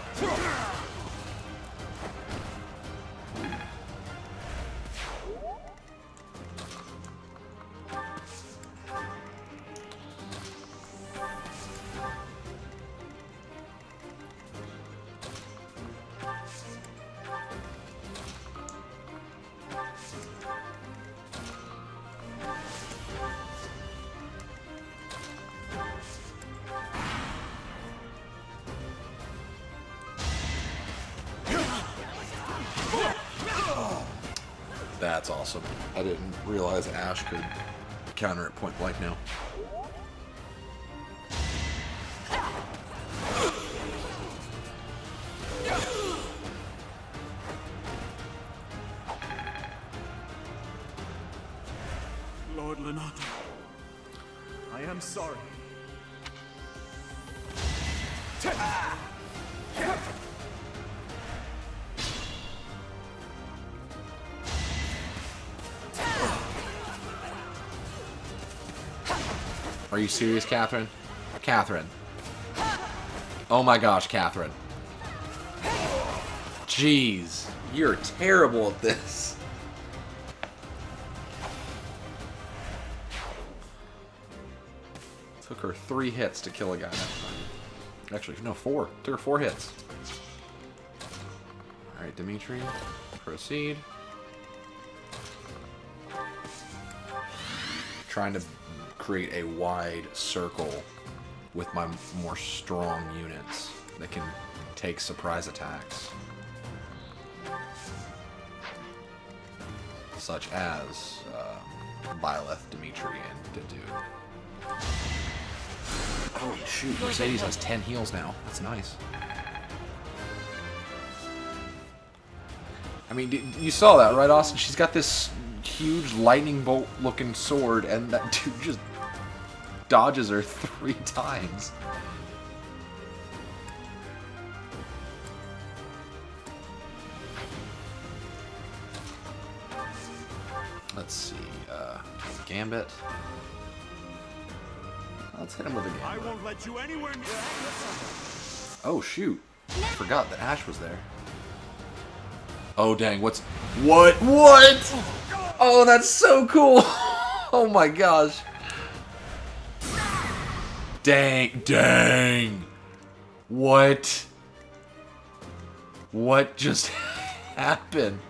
That's awesome. I didn't realize Ash could counter at point blank now. Lord Lenato, I am sorry. Are you serious, Catherine? Catherine. Oh my gosh, Catherine. Jeez. You're terrible at this. Took her 3 hits to kill a guy that time. Actually, no, 4. Took her 4 hits. Alright, Dimitri. Proceed. Trying to create a wide circle with my more strong units that can take surprise attacks. Such as Byleth, Dimitri, and Dedu. Oh shoot, Mercedes has 10 heals now. That's nice. I mean, you saw that, right, Austin? She's got this huge lightning bolt looking sword, and that dude just dodges her 3 times. Let's see, Gambit. Let's hit him with a Gambit. I won't let you anywhere near. Oh shoot, I forgot that Ash was there. Oh dang, what? Oh, that's so cool. Oh my gosh. Dang. What just happened?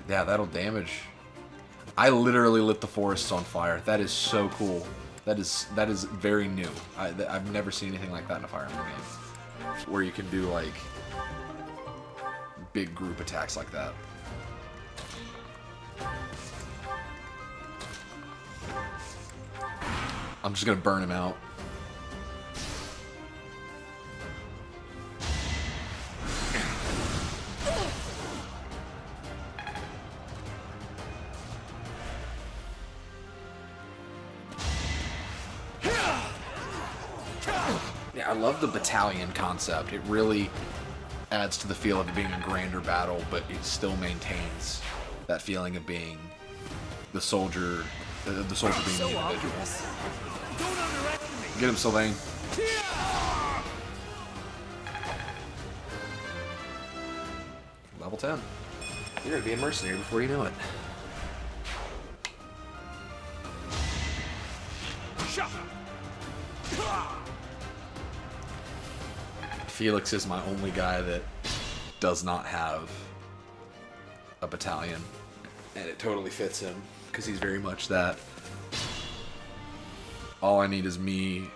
Yeah, that'll damage. I literally lit the forests on fire. That is so cool. That is very new. I've never seen anything like that in a Fire Emblem game, where you can do like big group attacks like that. I'm just gonna burn him out. Yeah, I love the battalion concept. It really adds to the feel of it being a grander battle, but it still maintains that feeling of being the soldier being the individual. Get him, Sylvain. Level 10. You're gonna be a mercenary before you know it. Felix is my only guy that does not have a battalion, and it totally fits him because he's very much that. All I need is me.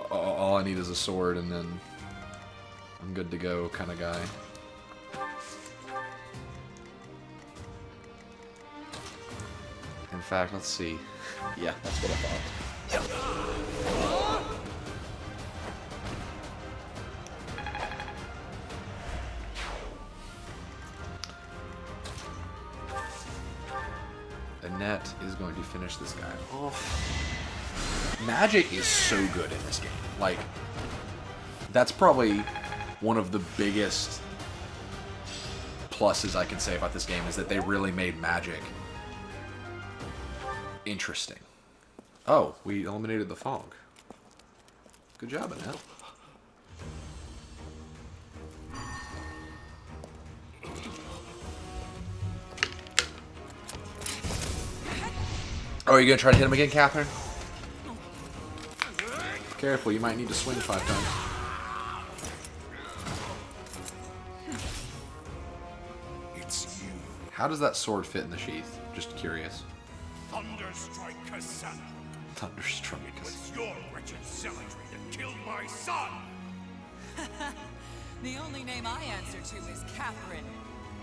All I need is a sword, and then I'm good to go kind of guy. In fact, let's see. Yeah, that's what I thought. Annette is going to finish this guy off. Magic is so good in this game. Like, that's probably one of the biggest pluses I can say about this game, is that they really made magic interesting. Oh, we eliminated the fog. Good job, Annette. Oh, are you gonna try to hit him again, Catherine? Careful, you might need to swing 5 times. It's you. How does that sword fit in the sheath? Just curious. Thunderstrike Cassandra. Thunderstrike. It's your wretched zealotry that killed my son. The only name I answer to is Catherine.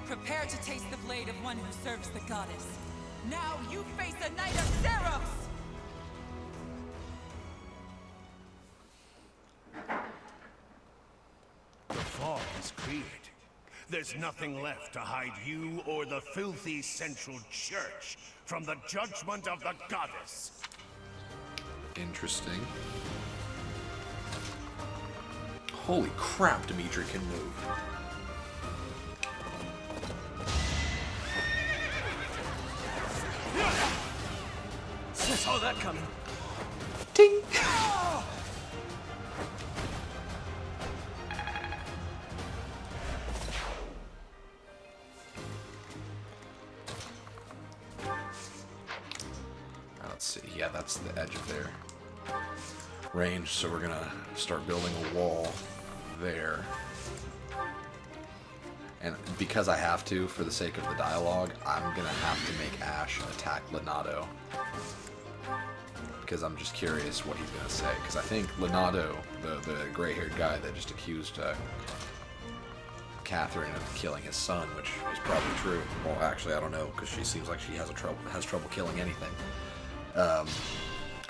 Prepare to taste the blade of one who serves the goddess. Now you face a knight of Zeros! The fog is cleared. There's nothing left to hide you or the filthy Central Church from the judgment of the goddess. Interesting. Holy crap, Dimitri can move. saw that coming. Ting! Let's see. Yeah, that's the edge of their range, so we're gonna start building a wall there. And because I have to, for the sake of the dialogue, I'm gonna have to make Ash attack Leonardo. Because I'm just curious what he's gonna say. Because I think Leonardo, the gray-haired guy that just accused Catherine of killing his son, which is probably true. Well, actually, I don't know, because she seems like she has trouble killing anything.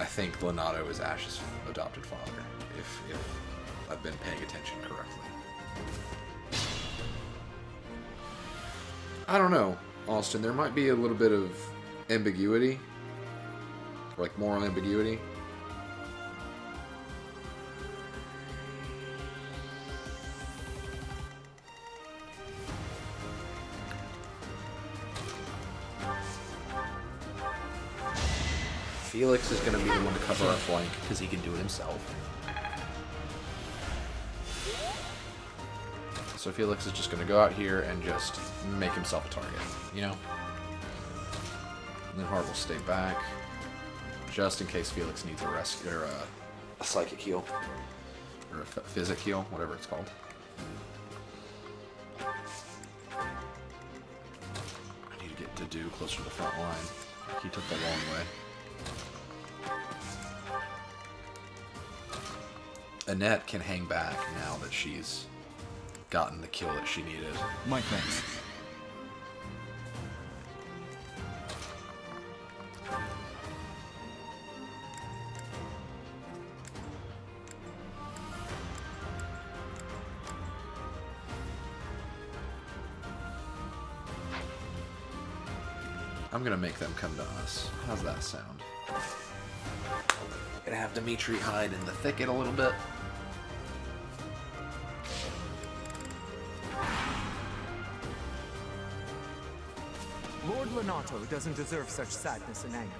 I think Leonardo is Ash's adopted father, if I've been paying attention correctly. I don't know, Austin. There might be a little bit of ambiguity, like moral ambiguity. Felix is going to be the one to cover our flank because he can do it himself. So Felix is just going to go out here and just make himself a target, you know? And then Hart will stay back, just in case Felix needs a rescue, or a psychic heal, or a physic heal, whatever it's called. I need to get Dedue closer to the front line. He took the long way. Annette can hang back now that she's gotten the kill that she needed. My thanks. I'm gonna make them come to us. How's that sound? Gonna have Dimitri hide in the thicket a little bit. Lord Leonardo doesn't deserve such sadness and anger.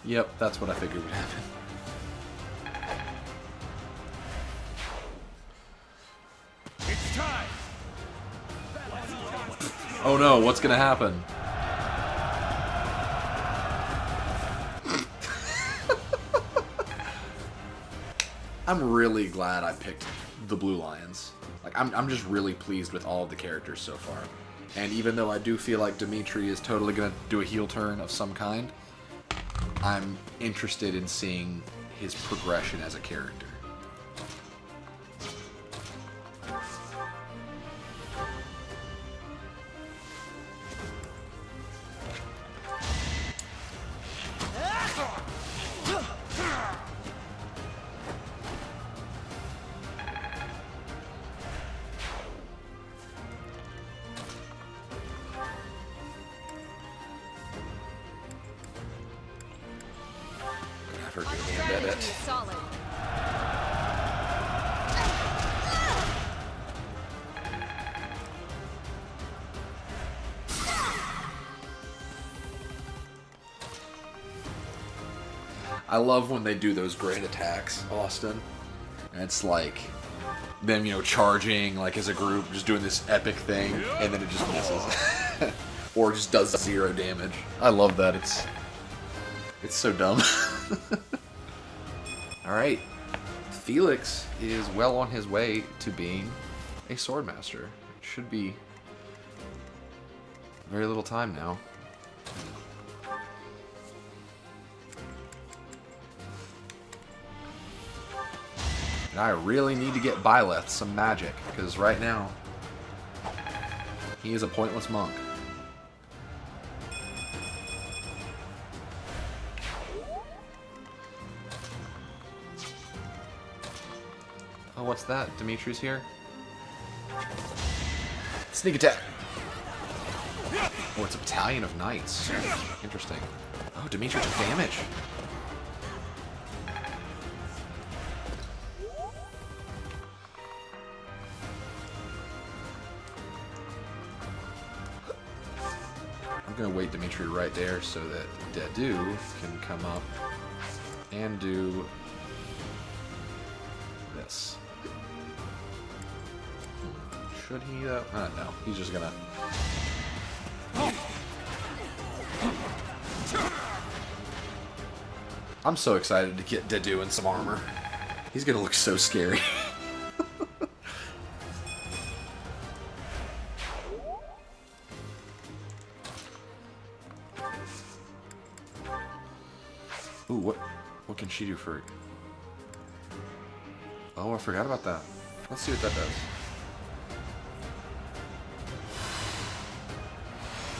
Yep, that's what I figured would happen. It's time! Oh no, what's gonna happen? I'm really glad I picked the Blue Lions. Like, I'm just really pleased with all of the characters so far. And even though I do feel like Dimitri is totally gonna do a heel turn of some kind, I'm interested in seeing his progression as a character. Solid. I love when they do those great attacks, Austin. And it's like them, you know, charging like as a group, just doing this epic thing, and then it just misses. Or just does 0 damage. I love that. It's so dumb. Alright. Felix is well on his way to being a swordmaster. It should be very little time now. And I really need to get Byleth some magic, because right now he is a pointless monk. Oh, what's that? Dimitri's here? Sneak attack! Oh, it's a battalion of knights. Interesting. Oh, Dimitri took damage. I'm gonna wait Dimitri right there so that Dedu can come up and do this. Should he though? I don't know. He's just gonna. I'm so excited to get Dedu in some armor. He's gonna look so scary. Ooh, what can she do for... Oh, I forgot about that. Let's see what that does.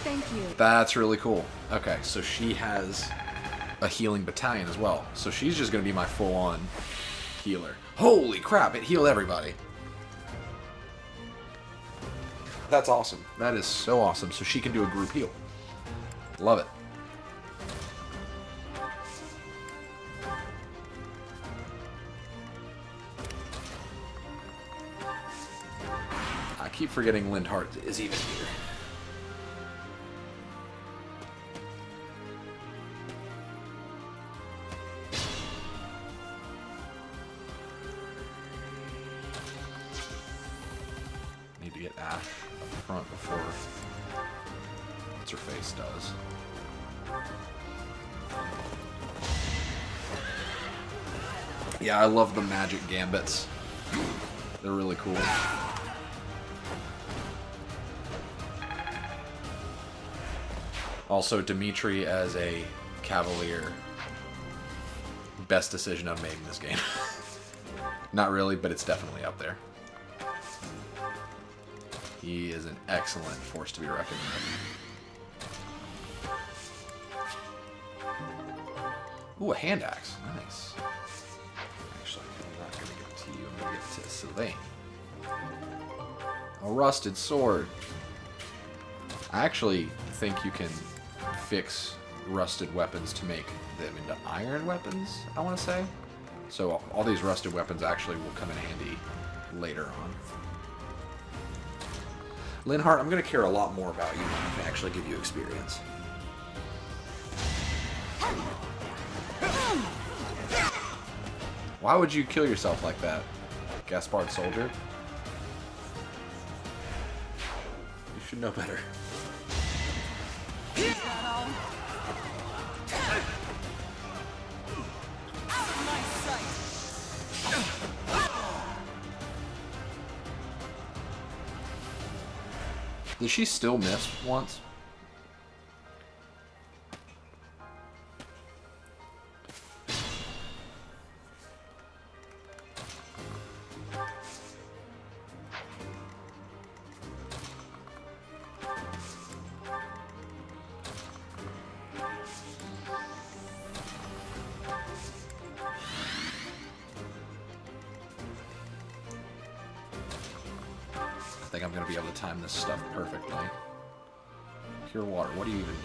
Thank you. That's really cool. Okay, so she has a healing battalion as well. So she's just going to be my full-on healer. Holy crap, it healed everybody. That's awesome. That is so awesome. So she can do a group heal. Love it. I keep forgetting Lindhart is even here. Need to get Ash up front before what's her face does. Yeah, I love the magic gambits. They're really cool. Also, Dimitri as a Cavalier. Best decision I've made in this game. Not really, but it's definitely up there. He is an excellent force to be reckoned with. Ooh, a hand axe. Nice. Actually, I'm not going to give it to you. I'm going to give it to Sylvain. A rusted sword. I actually think you can fix rusted weapons to make them into iron weapons, I want to say. So all these rusted weapons actually will come in handy later on. Lindhart, I'm going to care a lot more about you when I can actually give you experience. Why would you kill yourself like that, Gaspard soldier? You should know better. Did she still miss once? I think I'm going to be able to time this stuff perfectly. Pure water. What do you even do?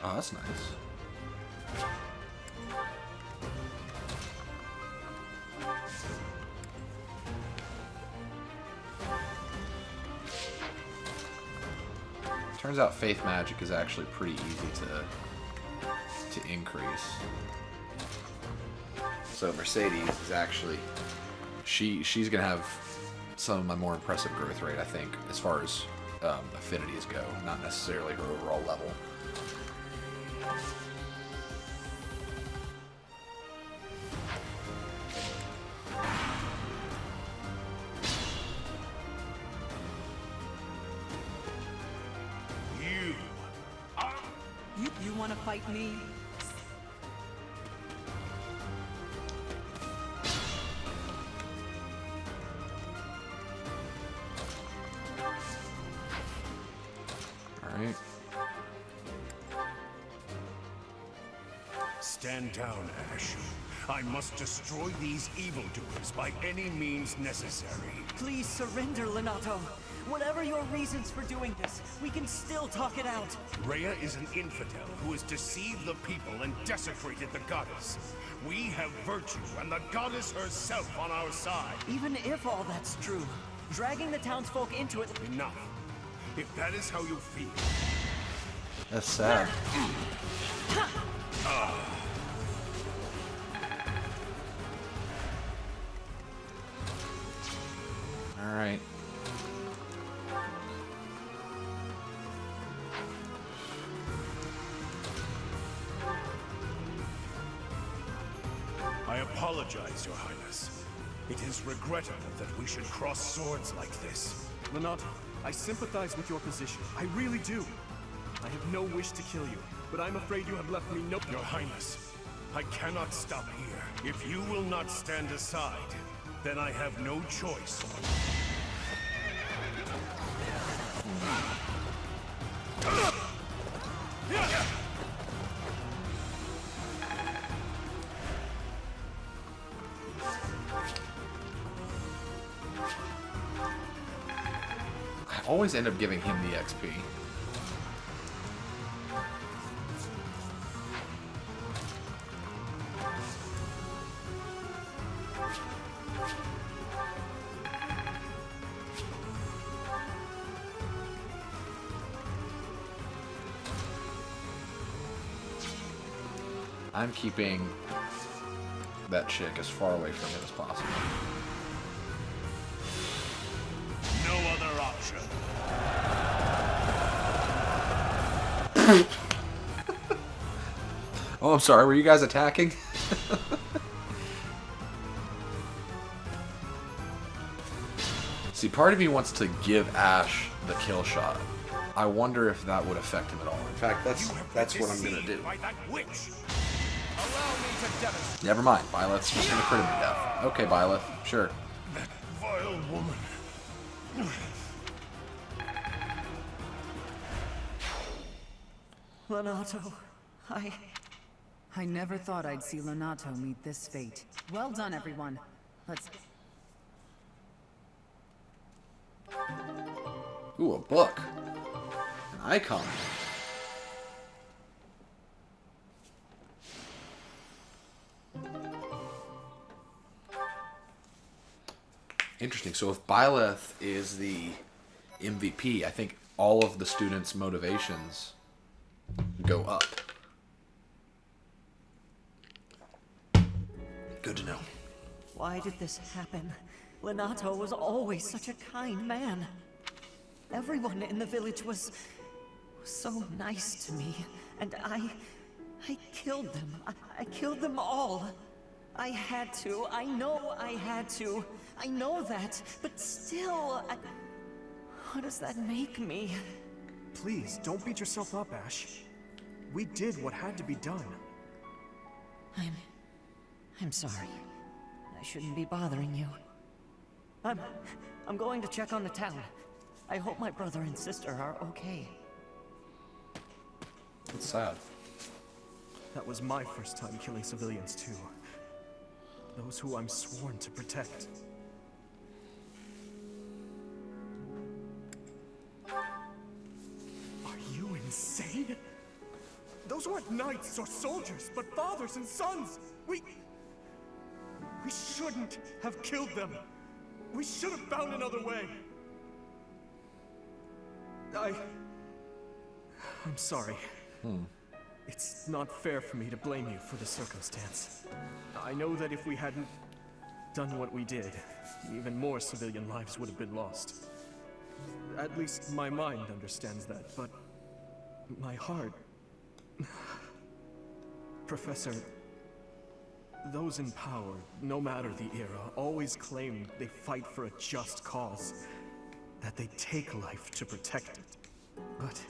Oh, that's nice. Turns out faith magic is actually pretty easy to increase. So Mercedes is actually she's gonna have some of my more impressive growth rate, I think, as far as affinities go, not necessarily her overall level. You want to fight me? Alright. Stand down, Ash. I must destroy these evildoers by any means necessary. Please surrender, Lenato. Whatever your reasons for doing this, we can still talk it out. Rhea is an infidel who has deceived the people and desecrated the goddess. We have virtue and the goddess herself on our side. Even if all that's true, dragging the townsfolk into it... Enough. If that is how you feel, That's sad. All right. I apologize, Your Highness. It is regrettable that we should cross swords like this. Lenato, I sympathize with your position. I really do. I have no wish to kill you, but I'm afraid you have left me no— Your Highness, I cannot stop here. If you will not stand aside, then I have no choice. I always end up giving him the XP. I'm keeping that chick as far away from him as possible. No other option. Oh, I'm sorry. Were you guys attacking? See, part of me wants to give Ash the kill shot. I wonder if that would affect him at all. In fact, that's what I'm gonna do. By that witch. Allow me to demonstrate. Never mind. Byleth's just gonna crit him to death. Okay, Byleth. Sure. That vile woman. Lenato, I never thought I'd see Lenato meet this fate. Well done, everyone. Let's... Ooh, a book. An icon. Interesting. So if Byleth is the MVP, I think all of the students' motivations go up. Good to know. why did this happen? Lenato was always such a kind man. Everyone in the village was so nice to me, and I killed them. I killed them all. I had to. I know I had to. I know that, but still, what does that make me? Please, don't beat yourself up, Ash. We did what had to be done. I'm sorry. I shouldn't be bothering you. I'm going to check on the town. I hope my brother and sister are okay. It's sad. That was my first time killing civilians, too. Those who I'm sworn to protect. Are you insane? Those weren't knights or soldiers, but fathers and sons! We shouldn't have killed them! We should have found another way! I'm sorry. It's not fair for me to blame you for the circumstance. I know that if we hadn't done what we did, even more civilian lives would have been lost. At least my mind understands that, but my heart... Professor, those in power, no matter the era, always claim they fight for a just cause, that they take life to protect it. But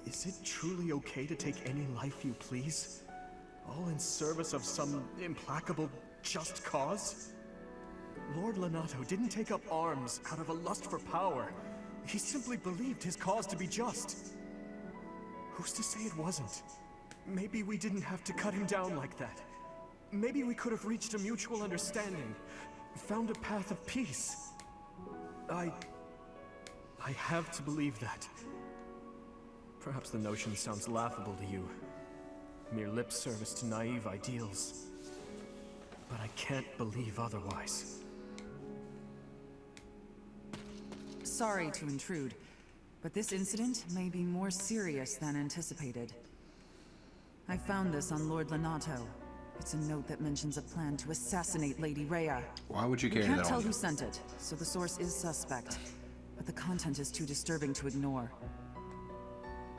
is it truly okay to take any life you please? All in service of some implacable, just cause? Lord Lenato didn't take up arms out of a lust for power. He simply believed his cause to be just. Who's to say it wasn't? Maybe we didn't have to cut him down like that. Maybe we could have reached a mutual understanding, found a path of peace. I have to believe that. Perhaps the notion sounds laughable to you. Mere lip service to naive ideals. But I can't believe otherwise. Sorry to intrude, But this incident may be more serious than anticipated. I found this on Lord Lenato. It's a note that mentions a plan to assassinate Lady Rhea. Why would you We carry can't that tell on who you? sent it, so the source is suspect. But the content is too disturbing to ignore.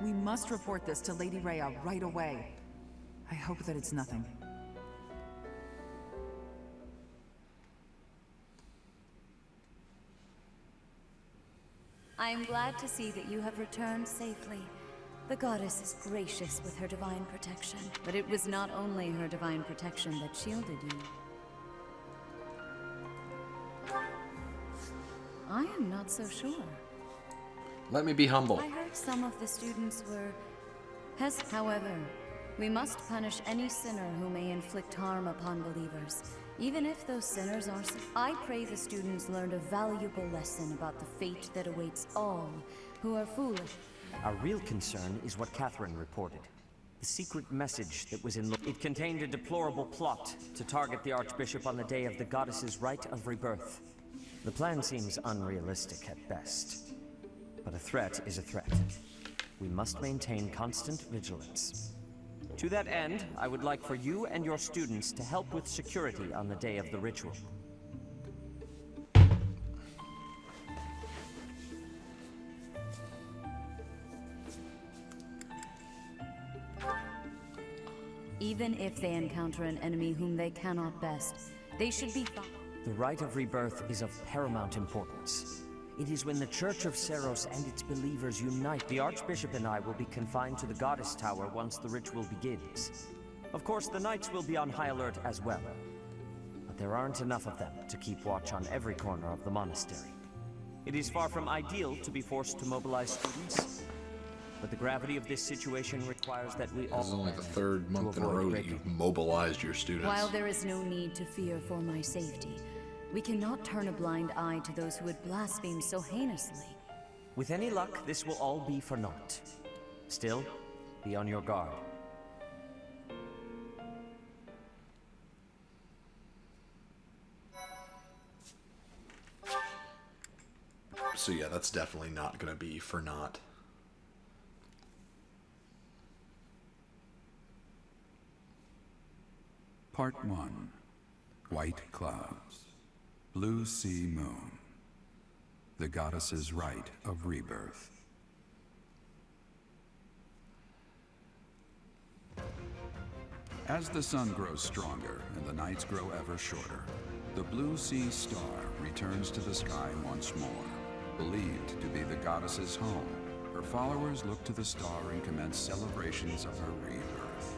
We must report this to Lady Rhea right away. I hope that it's nothing. I am glad to see that you have returned safely. The goddess is gracious with her divine protection, but it was not only her divine protection that shielded you. I am not so sure. Let me be humble. I heard some of the students were however, we must punish any sinner who may inflict harm upon believers, even if those sinners are I pray the students learned a valuable lesson about the fate that awaits all who are foolish. Our real concern is what Catherine reported. The secret message that was in it contained a deplorable plot to target the Archbishop on the day of the goddess's rite of rebirth. The plan seems unrealistic at best, but a threat is a threat. We must maintain constant vigilance. To that end, I would like for you and your students to help with security on the day of the ritual. Even if they encounter an enemy whom they cannot best, they should be fine. The rite of rebirth is of paramount importance. It is when the Church of Seros and its believers unite. The Archbishop and I will be confined to the Goddess Tower once the ritual begins. Of course, the Knights will be on high alert as well. But there aren't enough of them to keep watch on every corner of the monastery. It is far from ideal to be forced to mobilize students, but the gravity of this situation requires that we all... This is only the third month in a row that you've mobilized your students. While there is no need to fear for my safety, we cannot turn a blind eye to those who would blaspheme so heinously. With any luck, this will all be for naught. Still, be on your guard. So yeah, that's definitely not going to be for naught. Part 1. White Clouds. Blue Sea Moon. The Goddess's Rite of Rebirth. As the sun grows stronger and the nights grow ever shorter, the Blue Sea Star returns to the sky once more. Believed to be the goddess's home, her followers look to the star and commence celebrations of her rebirth.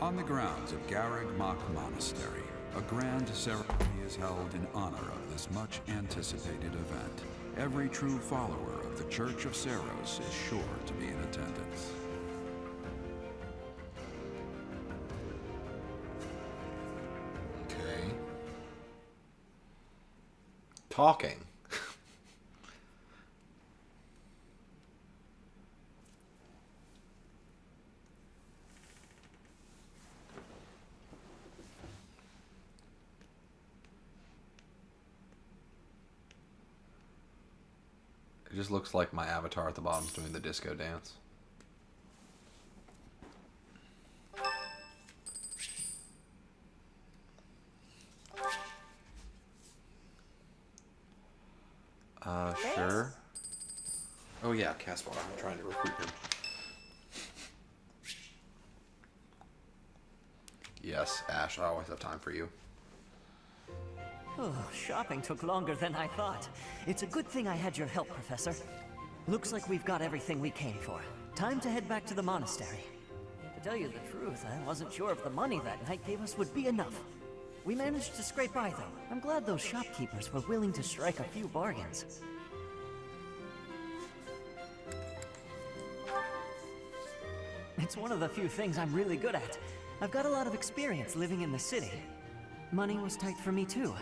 On the grounds of Garreg Mach Monastery, a grand ceremony is held in honor of this much-anticipated event. Every true follower of the Church of Seros is sure to be in attendance. Okay. Talking. It just looks like my avatar at the bottom's doing the disco dance. Sure. Oh yeah, Caspar, I'm trying to recruit him. Yes, Ash, I always have time for you. Oh, shopping took longer than I thought. It's a good thing I had your help, Professor. Looks like we've got everything we came for. Time to head back to the monastery. To tell you the truth, I wasn't sure if the money that night gave us would be enough. We managed to scrape by, though. I'm glad those shopkeepers were willing to strike a few bargains. It's one of the few things I'm really good at. I've got a lot of experience living in the city. Money was tight for me, too.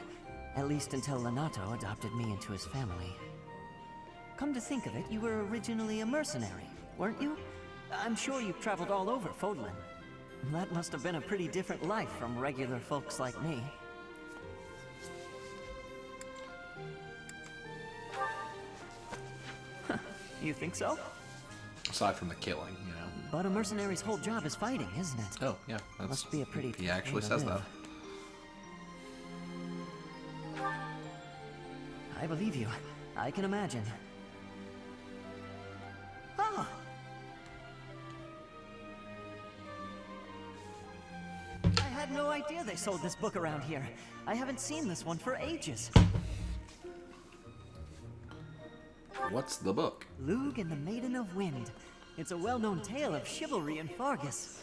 At least until Lenato adopted me into his family. Come to think of it, you were originally a mercenary, weren't you? I'm sure you've traveled all over Fodlan. That must have been a pretty different life from regular folks like me. You think so? Aside from the killing, you know. But a mercenary's whole job is fighting, isn't it? Oh, yeah. That's, Must be a pretty He actually way to says that. live. I believe you. I can imagine. Ah! I had no idea they sold this book around here. I haven't seen this one for ages. What's the book? Lug and the Maiden of Wind. It's a well-known tale of chivalry in Fargus.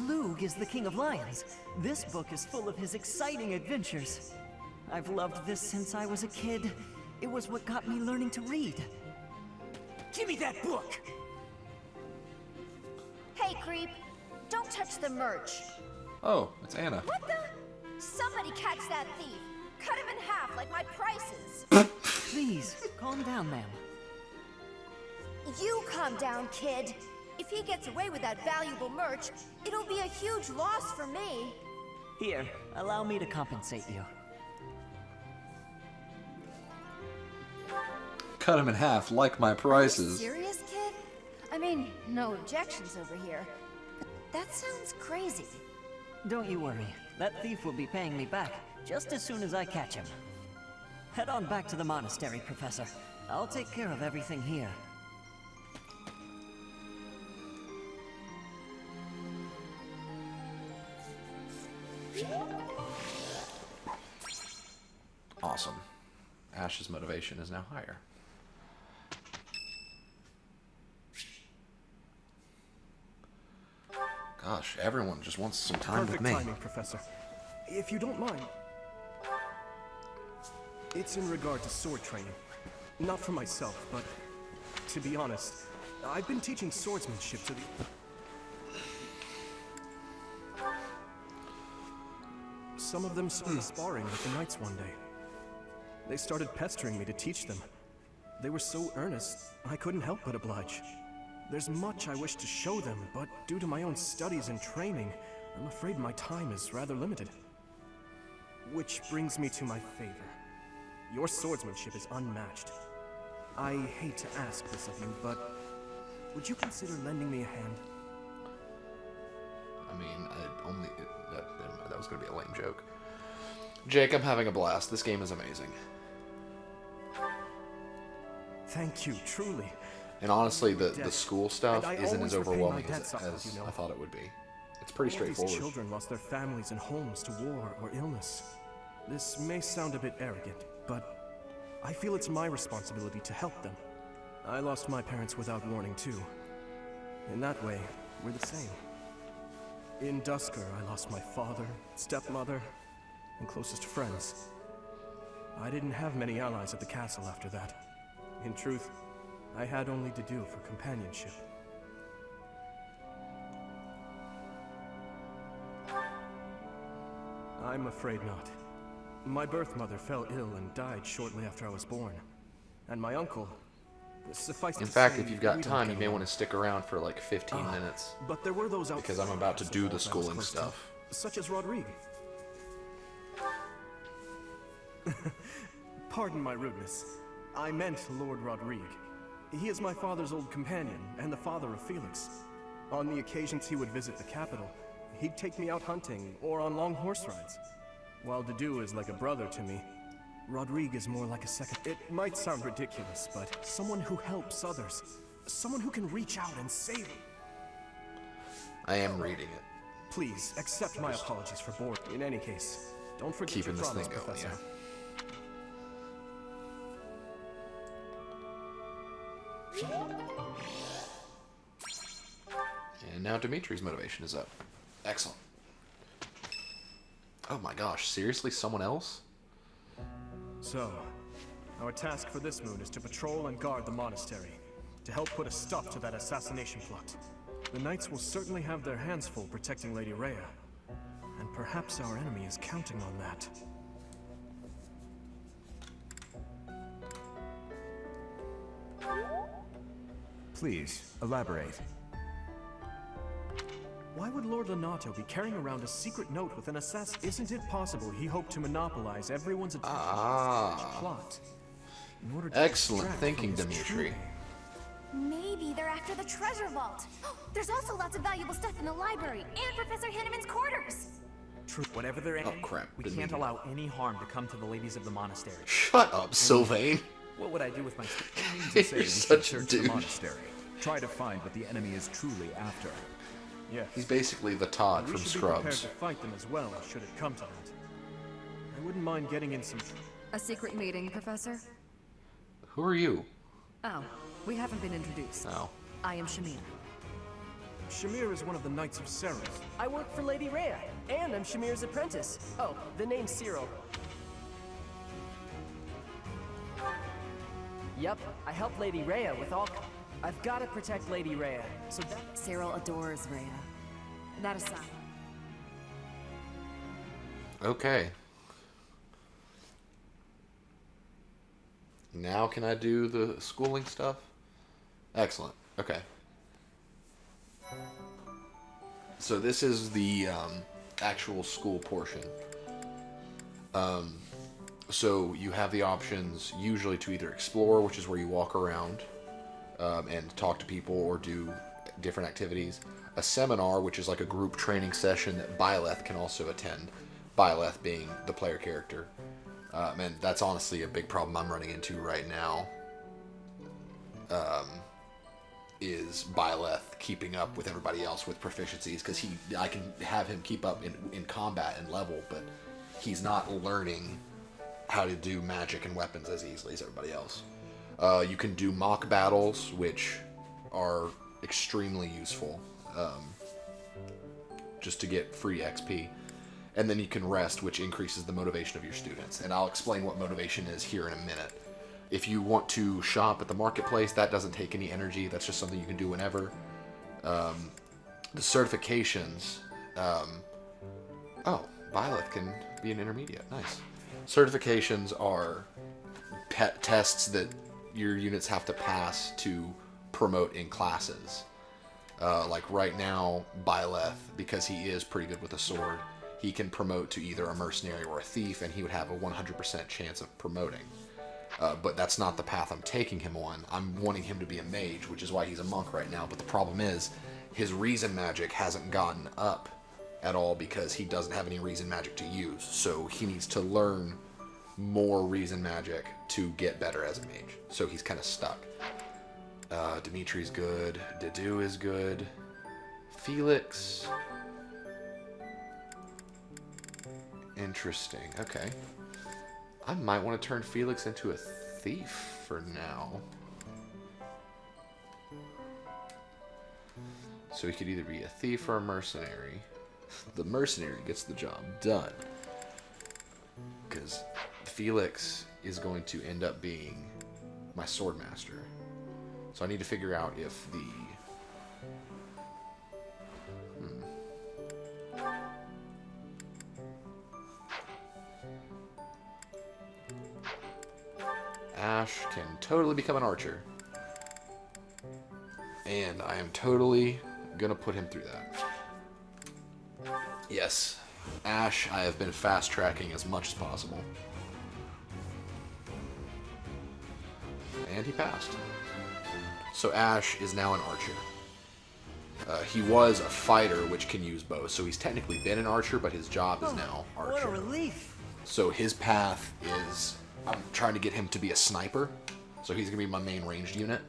Lug is the King of Lions. This book is full of his exciting adventures. I've loved this since I was a kid. It was what got me learning to read. Give me that book! Hey, creep. Don't touch the merch. Oh, it's Anna. What the? Somebody catch that thief. Cut him in half like my prices. Please, calm down, ma'am. You calm down, kid. If he gets away with that valuable merch, it'll be a huge loss for me. Here, allow me to compensate you. Cut him in half, like my prices. Serious, kid? I mean, no objections over here. But that sounds crazy. Don't you worry. That thief will be paying me back just as soon as I catch him. Head on back to the monastery, Professor. I'll take care of everything here. Awesome. Ash's motivation is now higher. Gosh, everyone just wants some time Perfect with me. timing, Professor. If you don't mind. It's in regard to sword training. Not for myself, but to be honest, I've been teaching swordsmanship to the... Some of them started sparring with the knights one day. They started pestering me to teach them. They were so earnest, I couldn't help but oblige. There's much I wish to show them, but due to my own studies and training, I'm afraid my time is rather limited. Which brings me to my favor. Your swordsmanship is unmatched. I hate to ask this of you, but would you consider lending me a hand? I mean, that was going to be a lame joke. Jake, I'm having a blast. This game is amazing. Thank you, truly. And honestly, the school stuff And I isn't always as repay my overwhelming debts, as you know. I thought it would be. It's pretty All these straightforward. children lost their families and homes to war or illness. This may sound a bit arrogant, but I feel it's my responsibility to help them. I lost my parents without warning too. In that way, we're the same. In Dusker, I lost my father, stepmother, and closest friends. I didn't have many allies at the castle after that. In truth, I had only to do for companionship. I'm afraid not. My birth mother fell ill and died shortly after I was born. And my uncle, suffice to In fact, say, if you've got we don't time, get you may along. want to stick around for like 15 minutes. But there were those Because I'm about to outsiders do the involved I was schooling close to, stuff. such as Rodrigue. Pardon my rudeness. I meant Lord Rodrigue. He is my father's old companion, and the father of Felix. On the occasions he would visit the capital, he'd take me out hunting, or on long horse rides. While Dedu is like a brother to me, Rodrigue is more like a second. It might sound ridiculous, but someone who helps others. Someone who can reach out and save. I am reading it. Please, accept my apologies for boredom. In any case, don't forget Keeping your this promise, thing going, Professor. yeah. And now Dimitri's motivation is up. Excellent. Oh my gosh, seriously? Someone else? So, our task for this moon is to patrol and guard the monastery, to help put a stop to that assassination plot. The knights will certainly have their hands full protecting Lady Rhea, and perhaps our enemy is counting on that. Please, elaborate. Why would Lord Lenato be carrying around a secret note with an assassin? Isn't it possible he hoped to monopolize everyone's attention to this plot? In order to Excellent extract thinking, from his Dimitri. true Maybe they're after the treasure vault. There's also lots of valuable stuff in the library and Professor Hinneman's quarters. True. Whatever they're aiming, crap. we Didn't can't mean to- allow any harm to come to the ladies of the monastery. Shut up, Sylvain. What would I do with my... To say You're we should such a search the douche. monastery. Try to find what the enemy is truly after. Yes. He's basically the Todd We from should be prepared Scrubs. to fight them as well, should it come to that. I wouldn't mind getting in some... A secret meeting, Professor? Who are you? Oh, we haven't been introduced. Oh. I am Shamir. Shamir is one of the Knights of Seros. I work for Lady Rhea, and I'm Shamir's apprentice. Oh, the name's Cyril. Yep, I help Lady Rhea with all... I've got to protect Lady Rhea, so that... Cyril adores Rhea. That aside. Okay. Now can I do the schooling stuff? Excellent. Okay. So this is the actual school portion. So you have the options usually to either explore, which is where you walk around and talk to people or do different activities. A seminar, which is like a group training session that Byleth can also attend. Byleth being the player character. And that's honestly a big problem I'm running into right now. Is Byleth keeping up with everybody else with proficiencies, because I can have him keep up in combat and level, but he's not learning how to do magic and weapons as easily as everybody else. You can do mock battles, which are extremely useful, just to get free XP. And then you can rest, which increases the motivation of your students. And I'll explain what motivation is here in a minute. If you want to shop at the marketplace, that doesn't take any energy. That's just something you can do whenever. The certifications... oh, Byleth can be an intermediate. Nice. Certifications are tests that your units have to pass to promote in classes. Like right now, Byleth, because he is pretty good with a sword, he can promote to either a mercenary or a thief, and he would have a 100% chance of promoting. But that's not the path I'm taking him on. I'm wanting him to be a mage, which is why he's a monk right now. But the problem is, his reason magic hasn't gotten up at all because he doesn't have any reason magic to use. So he needs to learn more reason magic to get better as a mage. So he's kind of stuck. Dimitri's good. Dedu is good. Felix... Interesting. Okay. I might want to turn Felix into a thief for now. So he could either be a thief or a mercenary. The mercenary gets the job done. Because Felix is going to end up being my swordmaster. So I need to figure out if the... Ash can totally become an archer. And I am totally gonna put him through that. Yes, Ash, I have been fast tracking as much as possible. And he passed. So Ash is now an archer. He was a fighter, which can use bows, so he's technically been an archer, but his job is now archer. What a relief! So his path is... I'm trying to get him to be a sniper, so he's going to be my main ranged unit.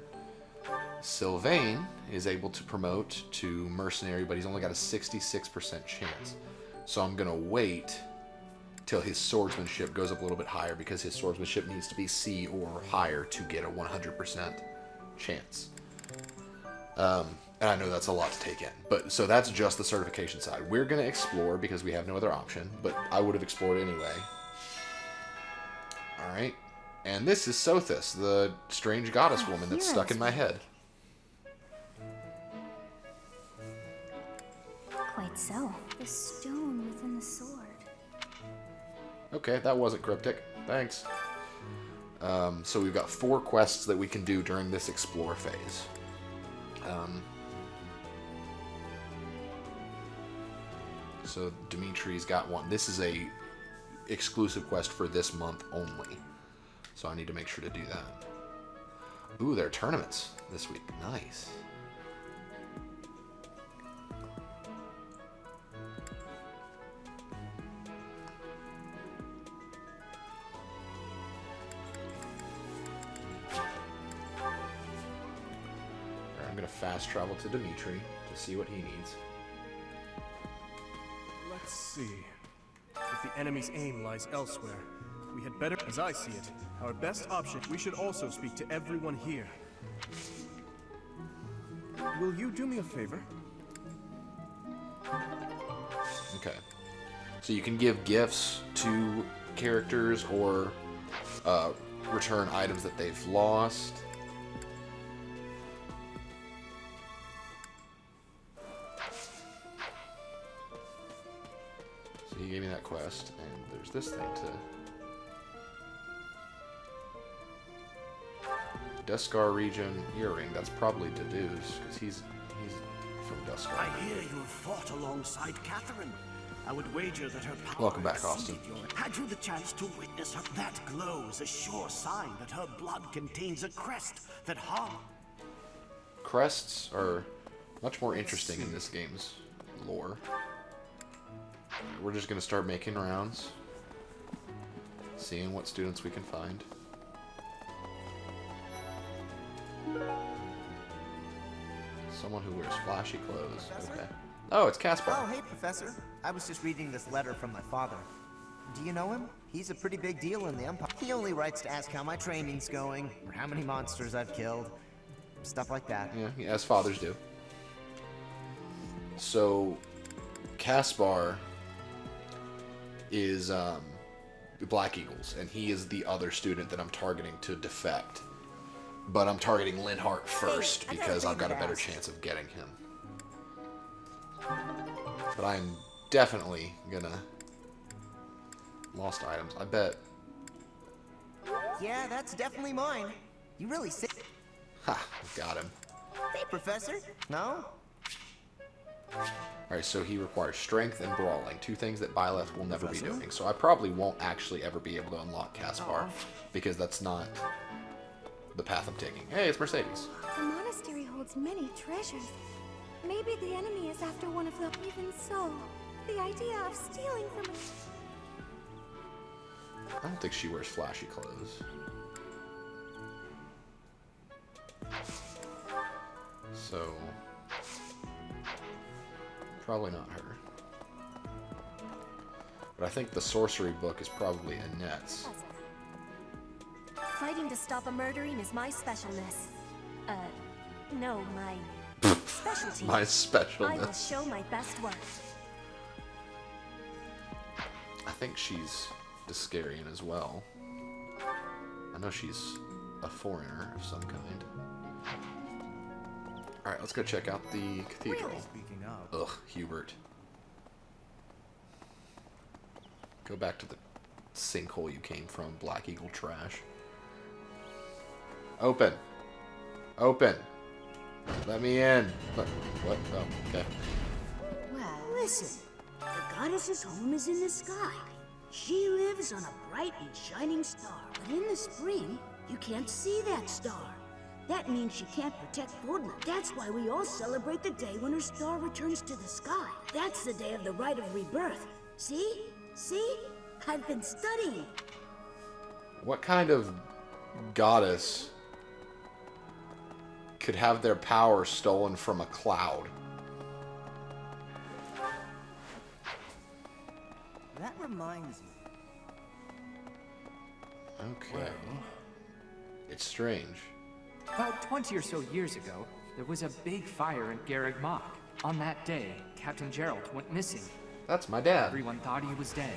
Sylvain is able to promote to mercenary, but he's only got a 66% chance. So I'm going to wait till his swordsmanship goes up a little bit higher, because his swordsmanship needs to be C or higher to get a 100% chance. And I know that's a lot to take in, but so that's just the certification side. We're going to explore because we have no other option, but I would have explored anyway. Alright, and this is Sothis, the strange goddess woman that's stuck in my head. Quite so. The stone within the sword. Okay, that wasn't cryptic. Thanks. So we've got 4 quests that we can do during this explore phase. So Dimitri's got one. This is a exclusive quest for this month only. So I need to make sure to do that. Ooh, there are tournaments this week. Nice. I'm going to fast travel to Dimitri to see what he needs. Let's see. If the enemy's aim lies elsewhere, we had better, as I see it, our best option, we should also speak to everyone here. Will you do me a favor? Okay. So you can give gifts to characters or return items that they've lost. So he gave me that quest, and there's this thing to... Deskar region earring. That's probably Dedue's, because he's from Deskar. I hear you have fought alongside Catherine. I would wager that her power Welcome back, Austin. exceeded yours. Had you the chance to witness her, that glow is a sure sign that her blood contains a crest that harm. Crests are much more interesting in this game's lore. We're just going to start making rounds, seeing what students we can find. Someone who wears flashy clothes. Okay. Oh, it's Caspar. Oh, hey, Professor. I was just reading this letter from my father. Do you know him? He's a pretty big deal in the Empire. He only writes to ask how my training's going, or how many monsters I've killed. Stuff like that. Yeah, as fathers do. So, Caspar is Black Eagles, and he is the other student that I'm targeting to defect. But I'm targeting Linhart first because I've got a better chance of getting him. But I'm definitely gonna... Lost items, I bet. Yeah, that's definitely mine. You really sick. Ha, got him. Hey, Professor. No? Alright, so he requires strength and brawling, two things that Byleth will never be doing. So I probably won't actually ever be able to unlock Caspar, because that's not the path I'm taking. Hey, it's Mercedes. The monastery holds many treasures. Maybe the enemy is after one of them. Even so, the idea of stealing from it. I don't think she wears flashy clothes. So, probably not her. But I think the sorcery book is probably Annette's. Fighting to stop a murdering is my specialness. No, my specialty. My I will specialness. show my best work. I think she's Discarian as well. I know she's a foreigner of some kind. Alright, let's go check out the cathedral. Speaking of. Ugh, Hubert. Go back to the sinkhole you came from, Black Eagle trash. Open. Open. Let me in. What? Oh, okay. Well, listen. The goddess's home is in the sky. She lives on a bright and shining star. But in the spring, you can't see that star. That means she can't protect Portland. That's why we all celebrate the day when her star returns to the sky. That's the day of the rite of rebirth. See? See? I've been studying. What kind of goddess could have their power stolen from a cloud? That reminds me. Okay. It's strange. About 20 or so years ago, there was a big fire in Garreg Mach. On that day, Captain Gerald went missing. That's my dad. Everyone thought he was dead.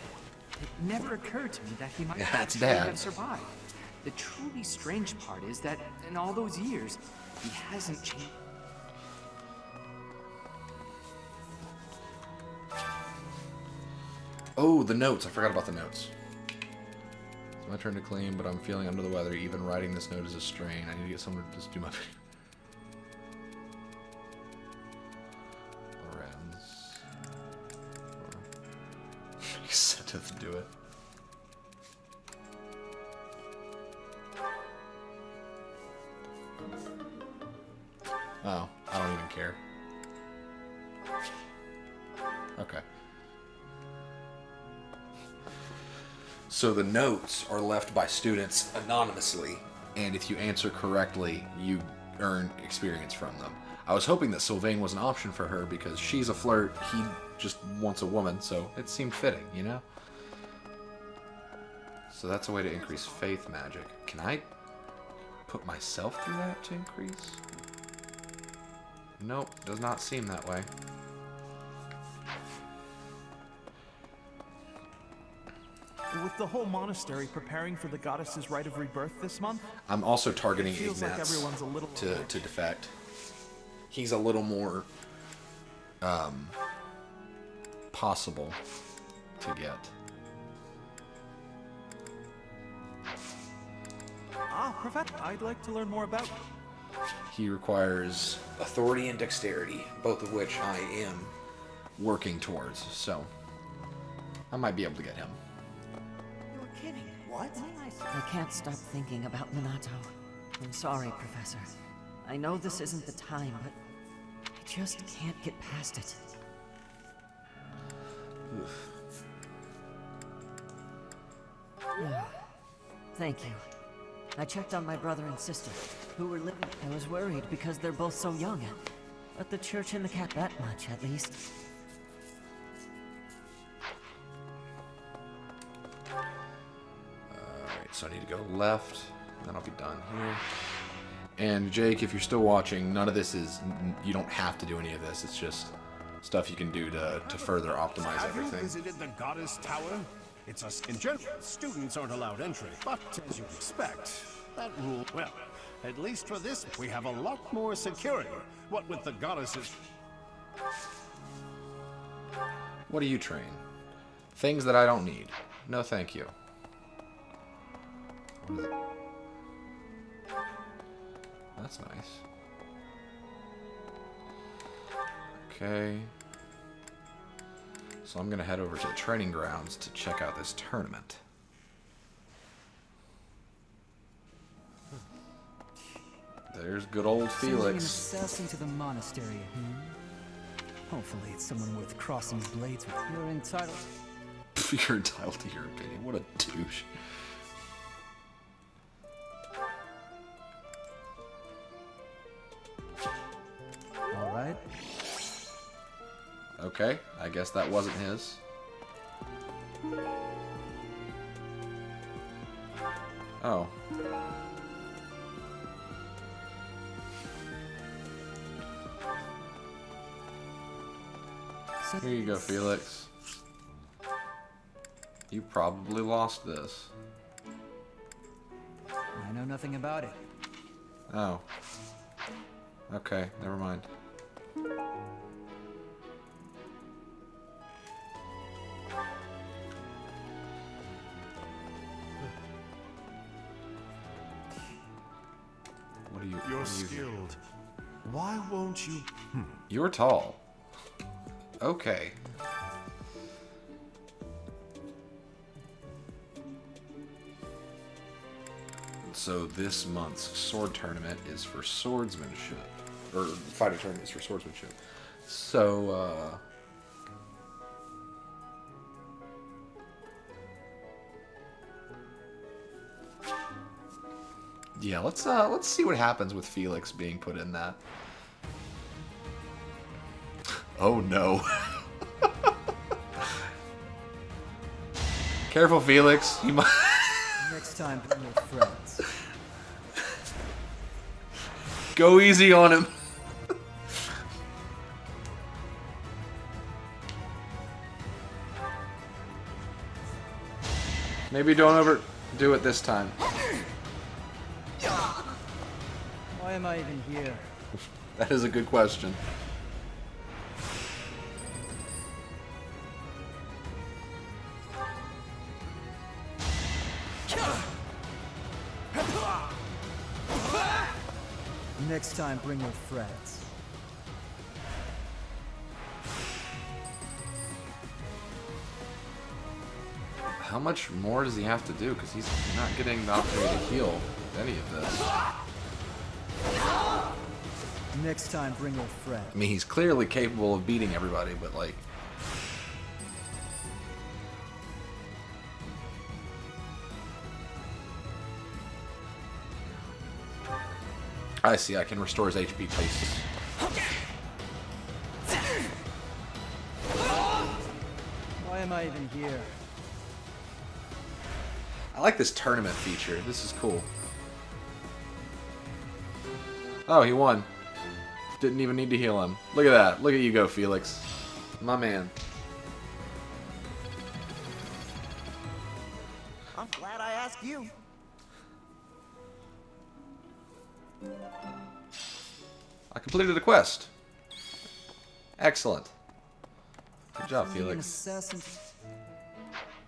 It never occurred to me that he might Yeah, that's actually Dad. have survived. The truly strange part is that in all those years, he hasn't changed. Oh, the notes. I forgot about the notes. It's my turn to clean, but I'm feeling under the weather. Even writing this note is a strain. I need to get someone to just do my video. Lorenz. You said to do it. Oh, I don't even care. Okay. So the notes are left by students anonymously, and if you answer correctly, you earn experience from them. I was hoping that Sylvain was an option for her because she's a flirt, he just wants a woman, so it seemed fitting, you know? So that's a way to increase faith magic. Can I put myself through that to increase? Nope, does not seem that way. With the whole monastery preparing for the goddess's rite of rebirth this month, I'm also targeting it feels like Ignatz everyone's a little to defect. He's a little more possible to get. Professor, I'd like to learn more about. He requires authority and dexterity, both of which I am working towards, so I might be able to get him. You're kidding. What? I can't stop thinking about Minato. I'm sorry, Professor. I know this isn't the time, but I just can't get past it. Thank you. I checked on my brother and sister, who were living. I was worried because they're both so young, but the church and the cat that much, at least. Alright, so I need to go left, then I'll be done here. And Jake, if you're still watching, none of this is, you don't have to do any of this, it's just stuff you can do to further optimize everything. Have you visited the Goddess Tower? In general, students aren't allowed entry, but as you'd expect, that rule, well, at least for this, we have a lot more security. What with the goddesses... What do you train? Things that I don't need. No thank you. What is it? That's nice. Okay. So I'm gonna head over to the training grounds to check out this tournament. There's good old Felix. An assassin to the monastery, Hopefully it's someone worth crossing blades with. You're entitled. You're entitled to your opinion. What a douche. Alright. Okay, I guess that wasn't his. Oh. Here you go, Felix. You probably lost this. I know nothing about it. Oh. Okay, never mind. What are you? You're skilled. Why won't you... You're tall. Okay. So this month's sword tournament is for swordsmanship. Or fighter tournament is for swordsmanship. So, yeah, let's see what happens with Felix being put in that. Oh no. Careful, Felix. He might. Next time, bring your friends. Go easy on him. Maybe don't overdo it this time. Why am I even here? That is a good question. Next time, bring your friends. How much more does he have to do? Because he's not getting the opportunity to heal any of this. Next time, bring your friend. I mean, he's clearly capable of beating everybody, but like... I see, I can restore his HP twice. Why am I even here? I like this tournament feature. This is cool. Oh, he won. Didn't even need to heal him. Look at that. Look at you go, Felix. My man. I'm glad I asked you. I completed a quest. Excellent. Good job, Felix.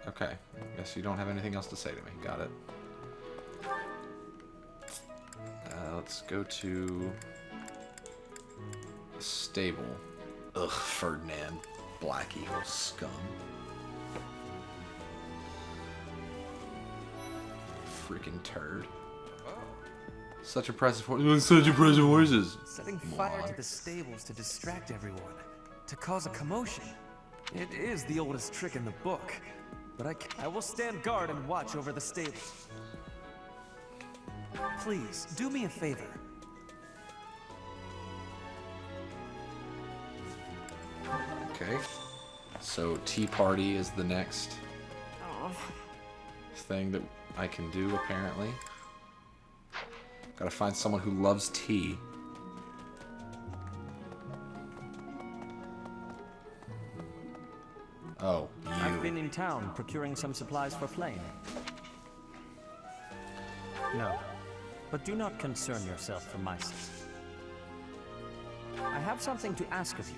Okay. Guess you don't have anything else to say to me. Got it. Let's go to the stable. Ugh, Ferdinand. Black Eagle scum. Freaking turd. Such impressive horses. Such impressive horses. Setting fire to the stables to distract everyone. To cause a commotion. It is the oldest trick in the book. But I will stand guard and watch over the stables. Please, do me a favor. Okay. So Tea Party is the next thing that I can do, apparently. Gotta find someone who loves tea. Oh, you. I've been in town procuring some supplies for Flame. No, but do not concern yourself for my sake. I have something to ask of you.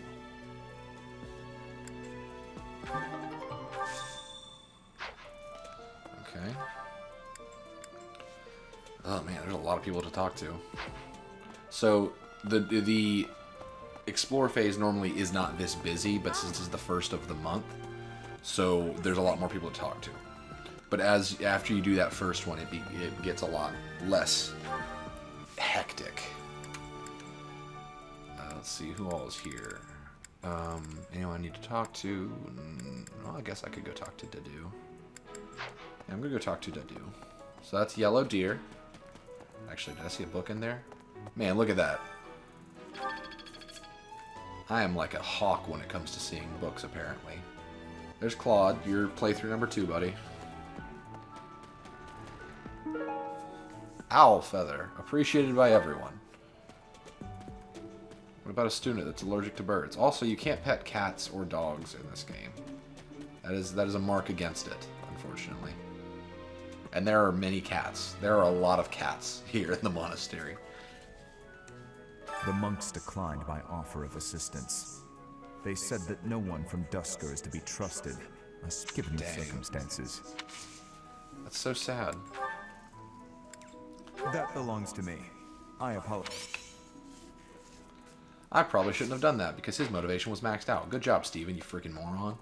Okay. Oh man, there's a lot of people to talk to. So the explore phase normally is not this busy, but since it's the first of the month, so there's a lot more people to talk to. But after you do that first one, it gets a lot less hectic. Let's see who all is here. Anyone I need to talk to? Well, I guess I could go talk to Dadu. Yeah, I'm gonna go talk to Dadu. So that's Yellow Deer. Actually, did I see a book in there? Man, look at that. I am like a hawk when it comes to seeing books, apparently. There's Claude, your playthrough number 2, buddy. Owl feather, appreciated by everyone. What about a student that's allergic to birds? Also, you can't pet cats or dogs in this game. That is a mark against it, unfortunately. And there are many cats. There are a lot of cats here in the monastery. The monks declined my offer of assistance. They said that no one from Dusker is to be trusted, given the circumstances. That's so sad. That belongs to me. I apologize. I probably shouldn't have done that because his motivation was maxed out. Good job, Steven, you freaking moron.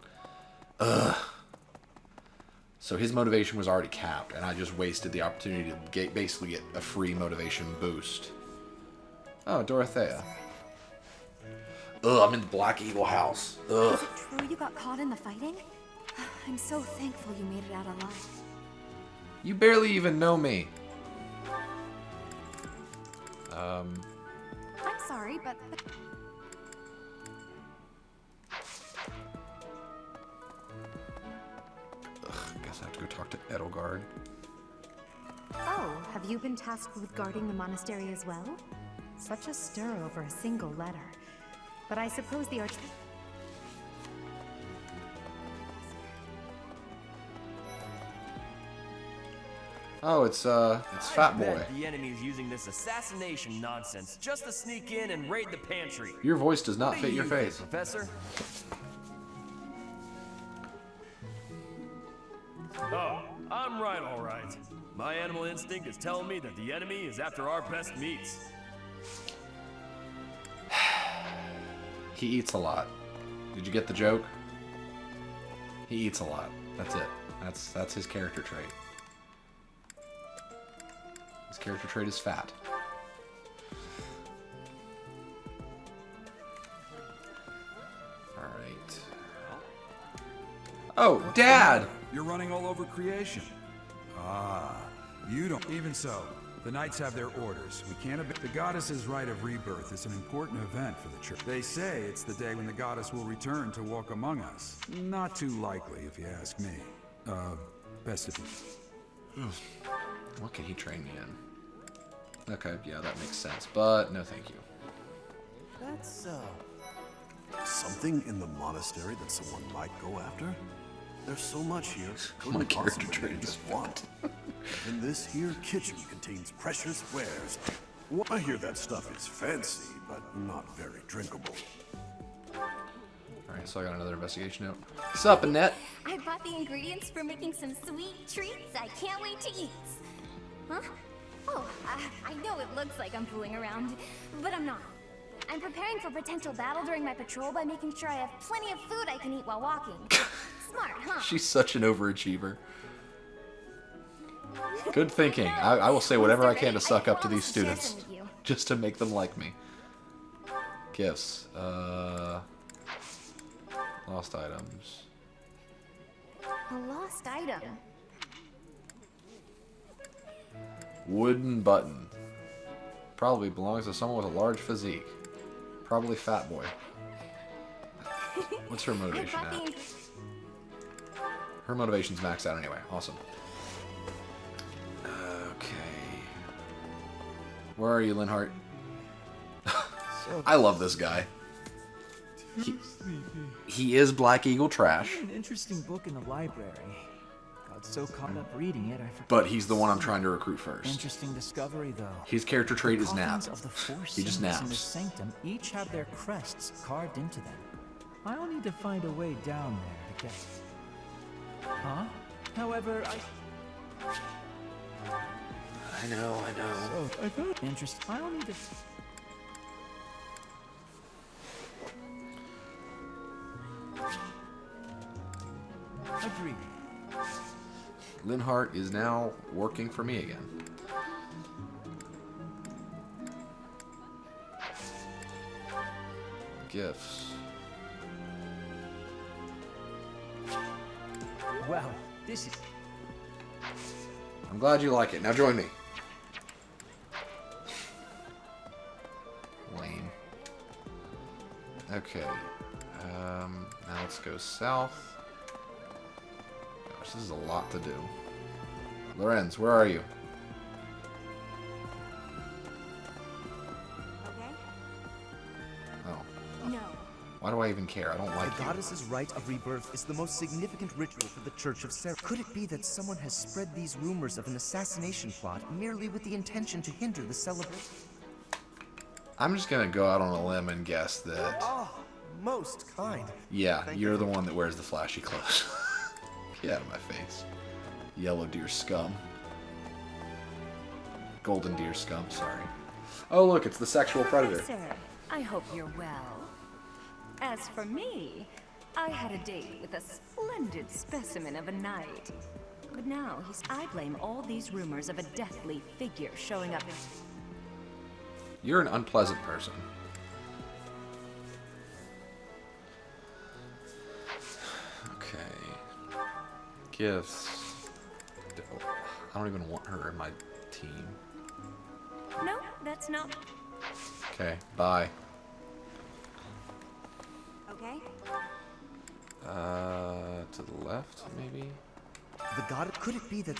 Ugh. So his motivation was already capped, and I just wasted the opportunity to basically get a free motivation boost. Oh, Dorothea. Ugh, I'm in the Black Eagle house. Ugh. Is it true you got caught in the fighting? I'm so thankful you made it out alive. You barely even know me. I'm sorry, but... Guess I have to go talk to Edelgard. Oh, have you been tasked with guarding the monastery as well? Such a stir over a single letter. But I suppose the Oh, it's Fat Boy. The enemy is using this assassination nonsense just to sneak in and raid the pantry. Your voice does not What do fit you your think, face. Professor? Oh, I'm right, all right. My animal instinct is telling me that the enemy is after our best meats. He eats a lot. Did you get the joke? He eats a lot. That's it. That's his character trait. His character trait is fat. Alright. Oh, Dad! You're running all over creation. Ah, you don't. Even so, the knights have their orders. We can't abandon. The goddess's rite of rebirth is an important event for the church. They say it's the day when the goddess will return to walk among us. Not too likely, if you ask me. Best of you. What can he train me in? Okay, yeah, that makes sense, but no thank you. That's, something in the monastery that someone might go after? There's so much here. My character trait is want. And this here kitchen contains precious wares. Well, I hear that stuff is fancy, but not very drinkable. Alright, so I got another investigation note. What's up, Annette? I bought the ingredients for making some sweet treats I can't wait to eat. Huh? Oh, I know it looks like I'm fooling around, but I'm not. I'm preparing for potential battle during my patrol by making sure I have plenty of food I can eat while walking. Smart, huh? She's such an overachiever. Good thinking. I will say whatever I can to suck up to these students. Just to make them like me. Gifts. Lost items. A lost item. Wooden button. Probably belongs to someone with a large physique. Probably fat boy. What's her motivation at? Her motivation's maxed out anyway. Awesome. Okay. Where are you, Linhart? I love this guy. He is Black Eagle trash. An interesting book in the library. Got so caught up reading it, I forgot. But he's the one I'm trying to recruit first. Interesting discovery, though. His character trait is nap. Of the four He just symbols in the naps. sanctum each have their crests carved into them. I'll need to find a way down there to get. Huh? However, I know. So, I thought interesting. I'll need to. Agreed. Linhart is now working for me again. Gifts. Wow, this is. I'm glad you like it. Now join me. Lame. Okay. Now let's go south. Gosh, this is a lot to do. Lorenz, where are you? Okay? Oh. No. Why do I even care? I don't like The you. goddess's rite of rebirth is the most significant ritual for the Church of Sarah. Could it be that someone has spread these rumors of an assassination plot merely with the intention to hinder the celebration? I'm just gonna go out on a limb and guess that. Oh, most kind. Yeah, you're the one that wears the flashy clothes. Get out of my face. Yellow deer scum. Golden deer scum, sorry. Oh look, it's the sexual predator. Sir, I hope you're well. As for me, I had a date with a splendid specimen of a knight. But now I blame all these rumors of a deathly figure showing up. You're an unpleasant person. Okay. Gifts. I don't even want her in my team. No, that's not. Okay, bye. Okay? To the left, maybe? The god. Could it be that?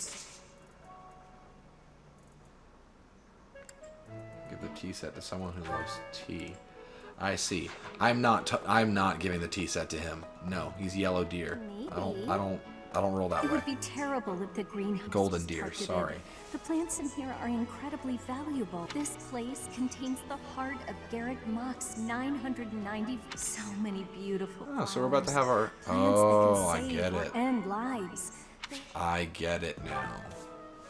Give the tea set to someone who loves tea. I see. I'm not giving the tea set to him. No, he's yellow deer. Maybe. I don't roll that It way. would be terrible if the greenhouse Golden was deer, targeted. sorry. The plants in here are incredibly valuable. This place contains the heart of Garrett Mock's 990. So many beautiful Oh, so we're about to have our. plants Oh, that I can get save or it. end lives. I get it now.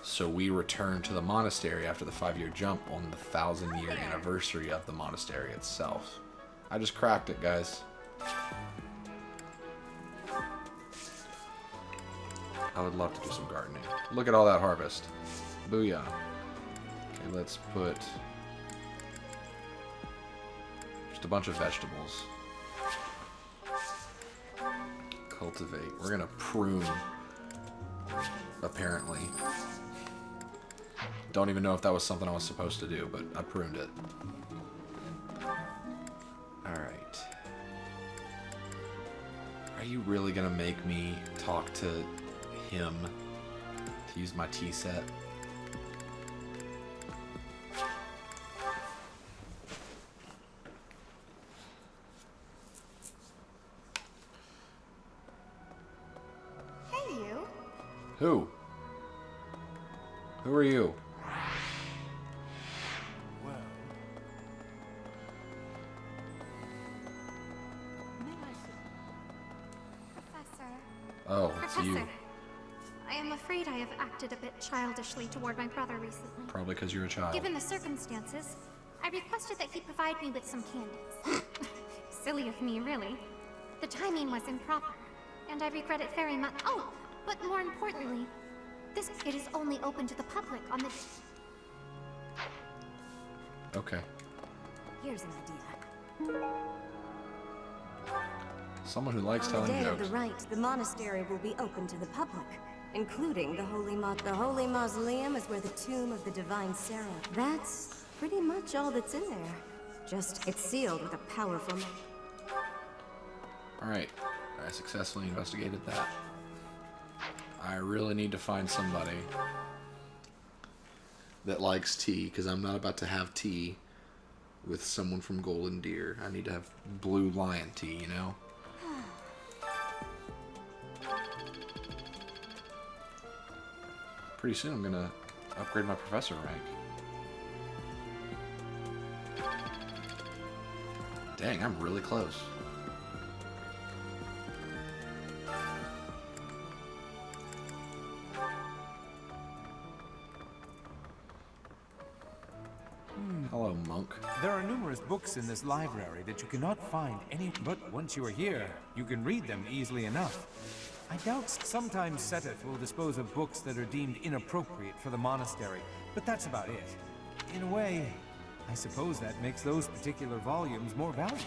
So we return to the monastery after the 5-year jump on the 1,000-year anniversary of the monastery itself. I just cracked it, guys. I would love to do some gardening. Look at all that harvest. Booyah. Okay, let's put just a bunch of vegetables. Cultivate. We're gonna prune. Apparently. Don't even know if that was something I was supposed to do, but I pruned it. Alright. Are you really gonna make me talk to him to use my tea set? Hey, you. Who? Who are you? Professor. Oh, it's you. Professor, I am afraid I have acted a bit childishly toward my brother recently. Probably because you're a child. Given the circumstances, I requested that he provide me with some candies. Silly of me, really. The timing was improper, and I regret it very much. Oh, but more importantly, it is only open to the public on the... Okay. Here's an idea. Someone who likes On telling the day jokes. of the rite, the monastery will be open to the public, including the holy mausoleum is where the tomb of the divine Sarah. That's pretty much all that's in there. Just, it's sealed with a powerful... Alright. I successfully investigated that. I really need to find somebody that likes tea, because I'm not about to have tea with someone from Golden Deer. I need to have Blue Lion tea, you know? Pretty soon I'm gonna upgrade my professor rank. Dang, I'm really close. Hello, monk. There are numerous books in this library that you cannot find any, but once you are here, you can read them easily enough. I doubt sometimes Seteth will dispose of books that are deemed inappropriate for the monastery, but that's about it. In a way, I suppose that makes those particular volumes more valuable.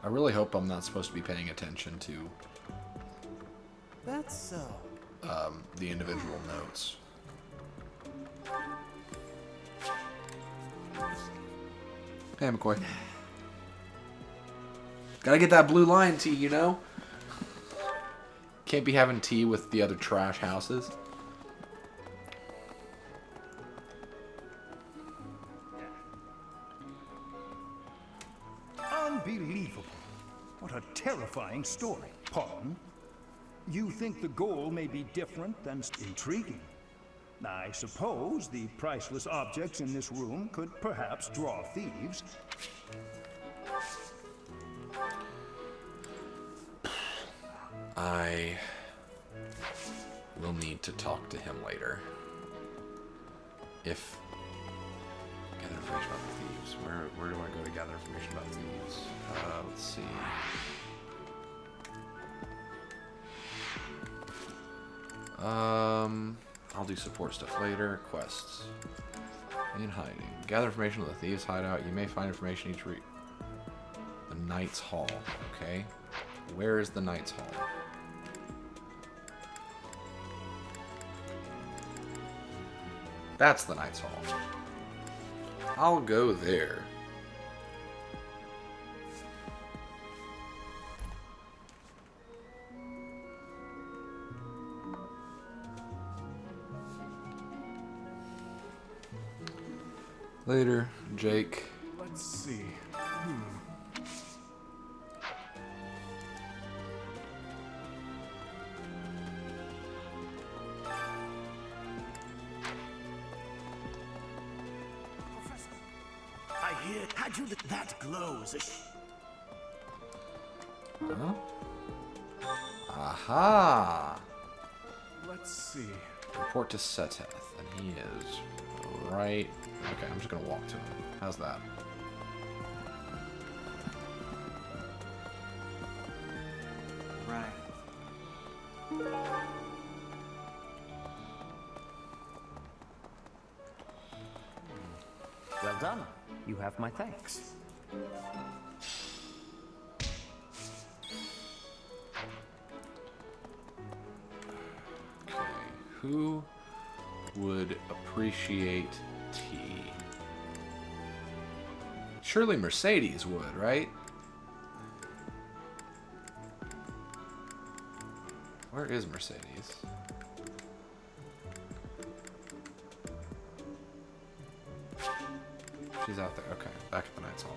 I really hope I'm not supposed to be paying attention to That's so. the individual notes. Hey, McCoy. Gotta get that Blue Lion tea, you know? Can't be having tea with the other trash houses. Unbelievable. What a terrifying story. Pardon? You think the goal may be different than intriguing? I suppose the priceless objects in this room could perhaps draw thieves. I will need to talk to him later. If... Gather information about the thieves. Where do I go to gather information about thieves? Let's see. I'll do support stuff later. Quests. In hiding. Gather information on the thieves' hideout. You may find information each week. The Knight's Hall. Okay. Where is the Knight's Hall? That's the Knight's Hall. I'll go there. Later, Jake. Let's see. I hear. Had you that glows? Huh? Aha! Let's see. Report to Seteth, and he is right. Okay, I'm just gonna walk to him. How's that? Right. Well done. You have my thanks. Who would appreciate tea? Surely Mercedes would, right? Where is Mercedes? She's out there. Okay, back at the Knights Hall.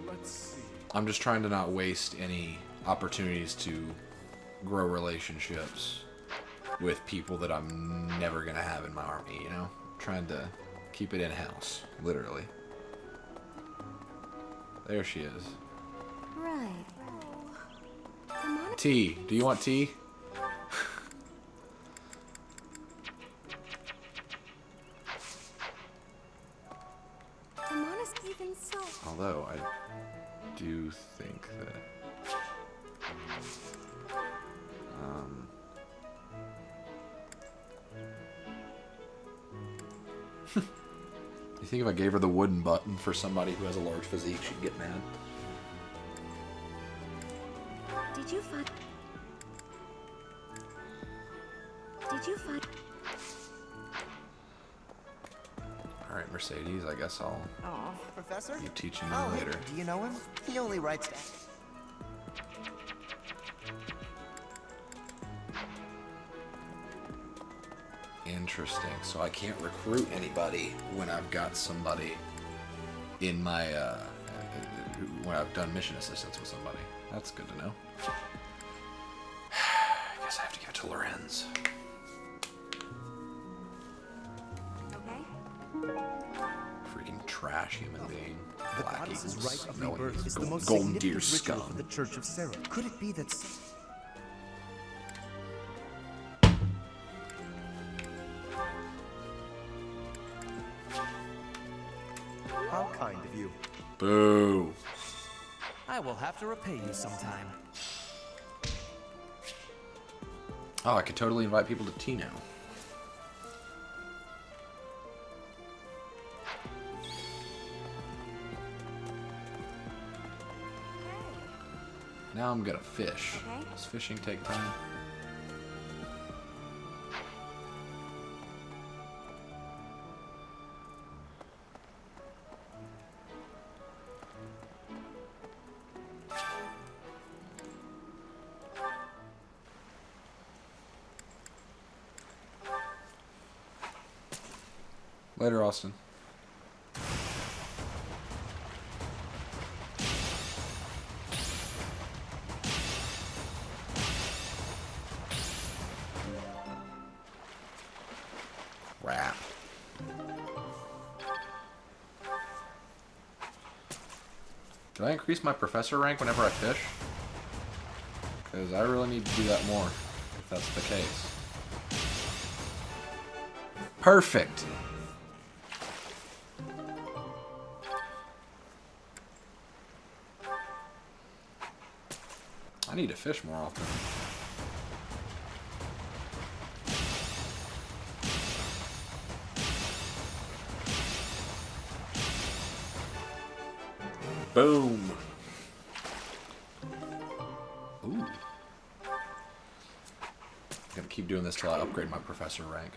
Let's see. I'm just trying to not waste any opportunities to grow relationships with people that I'm never gonna have in my army, you know? Trying to keep it in-house, literally. There she is. Right. Tea. Do you want tea? The monastery even so. Although I do think that you think if I gave her the wooden button for somebody who has a large physique, she'd get mad? Did you find? Did you find? Alright, Mercedes, I guess I'll Professor? be teaching you Oh, later. do you know him? He only writes. Interesting. So I can't recruit anybody when I've got somebody in my, when I've done mission assistance with somebody. That's good to know. I guess I have to give it to Lorenz. Okay. Freaking trash human being. The Black goddess's Eagles. rite of No, rebirth he's is the gold- most golden significant deer ritual scum. for the Church of Sarah. Could it be that... How kind of you. Boo. I will have to repay you sometime. Oh, I could totally invite people to tea now. Now I'm gonna fish. Okay. Does fishing take time? Later, Austin. Rap. Did I increase my professor rank whenever I fish? Because I really need to do that more, if that's the case. Perfect. I need to fish more often. Boom. Ooh. I'm gonna keep doing this till I upgrade my professor rank.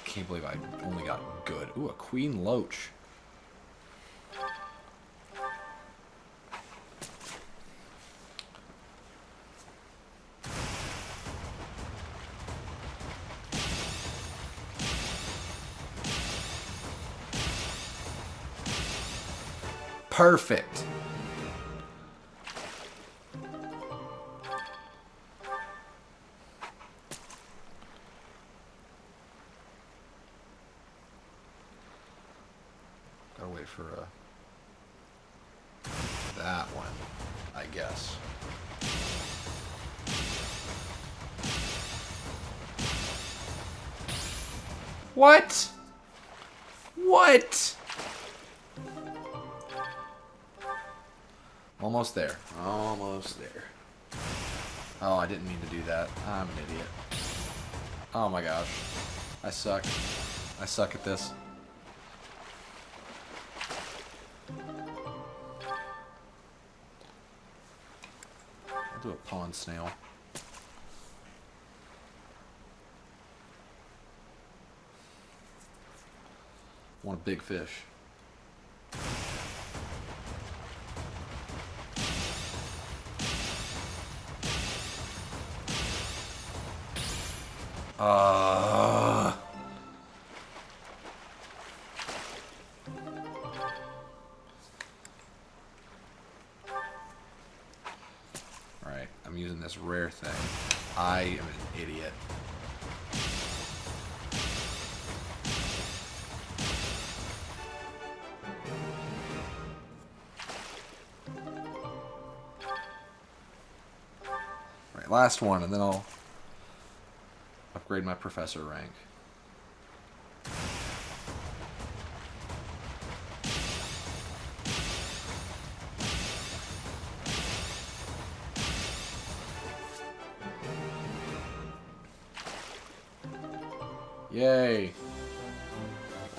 Can't believe I only got good. Ooh, a Queen Loach. Perfect. Gotta wait for that one, I guess. What? What? Almost there. Almost there. Oh, I didn't mean to do that. I'm an idiot. Oh my gosh. I suck. I suck at this. I'll do a pond snail. Want a big fish. Alright, I'm using this rare thing. I am an idiot. Alright, last one, and then I'll upgrade my professor rank. Yay.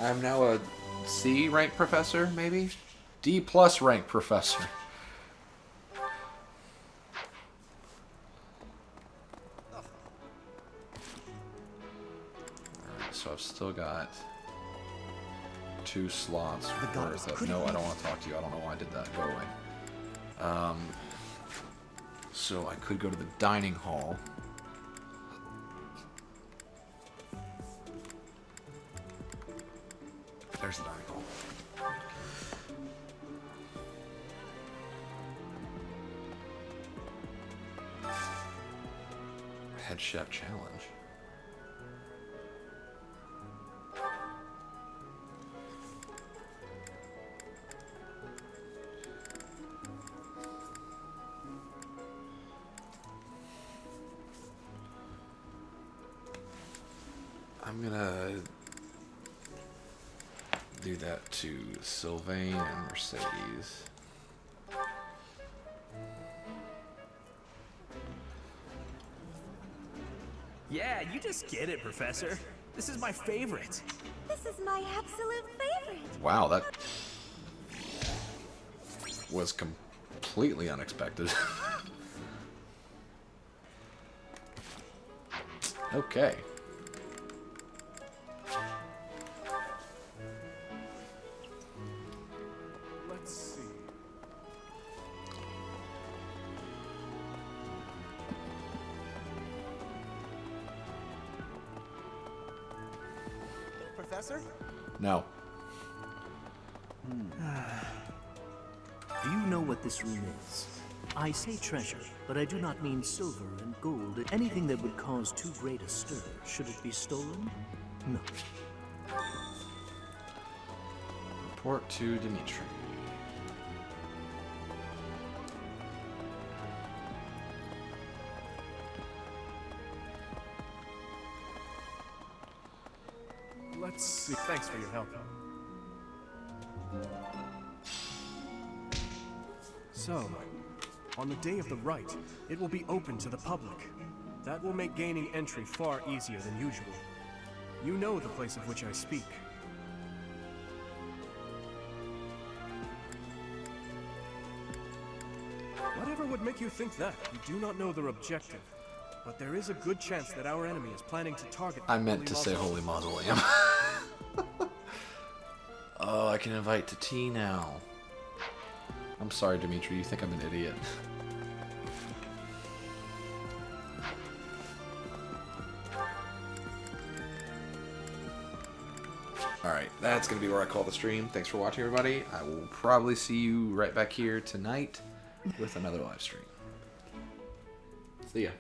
I'm now a C rank professor, maybe? D plus rank professor. So I've still got 2 slots worth of... No, I don't want to talk to you. I don't know why I did that. Go away. So I could go to the dining hall. There's the dining hall. Head chef challenge. I'm gonna do that to Sylvain and Mercedes. Yeah, you just get it, Professor. This is my favorite. This is my absolute favorite. Wow, that was completely unexpected. Okay. Let's see. Professor? No. Do you know what this room is? I say treasure, but I do not mean silver and gold. Anything that would cause too great a stir. Should it be stolen? No. Report to Dimitri. Let's see. Thanks for your help. So, on the day of the rite, it will be open to the public. That will make gaining entry far easier than usual. You know the place of which I speak. Whatever would make you think that? You do not know their objective. But there is a good chance that our enemy is planning to target... I meant to say Holy Mausoleum. Oh, I can invite to tea now. I'm sorry, Dimitri. You think I'm an idiot. Alright, that's going to be where I call the stream. Thanks for watching, everybody. I will probably see you right back here tonight with another live stream. See ya.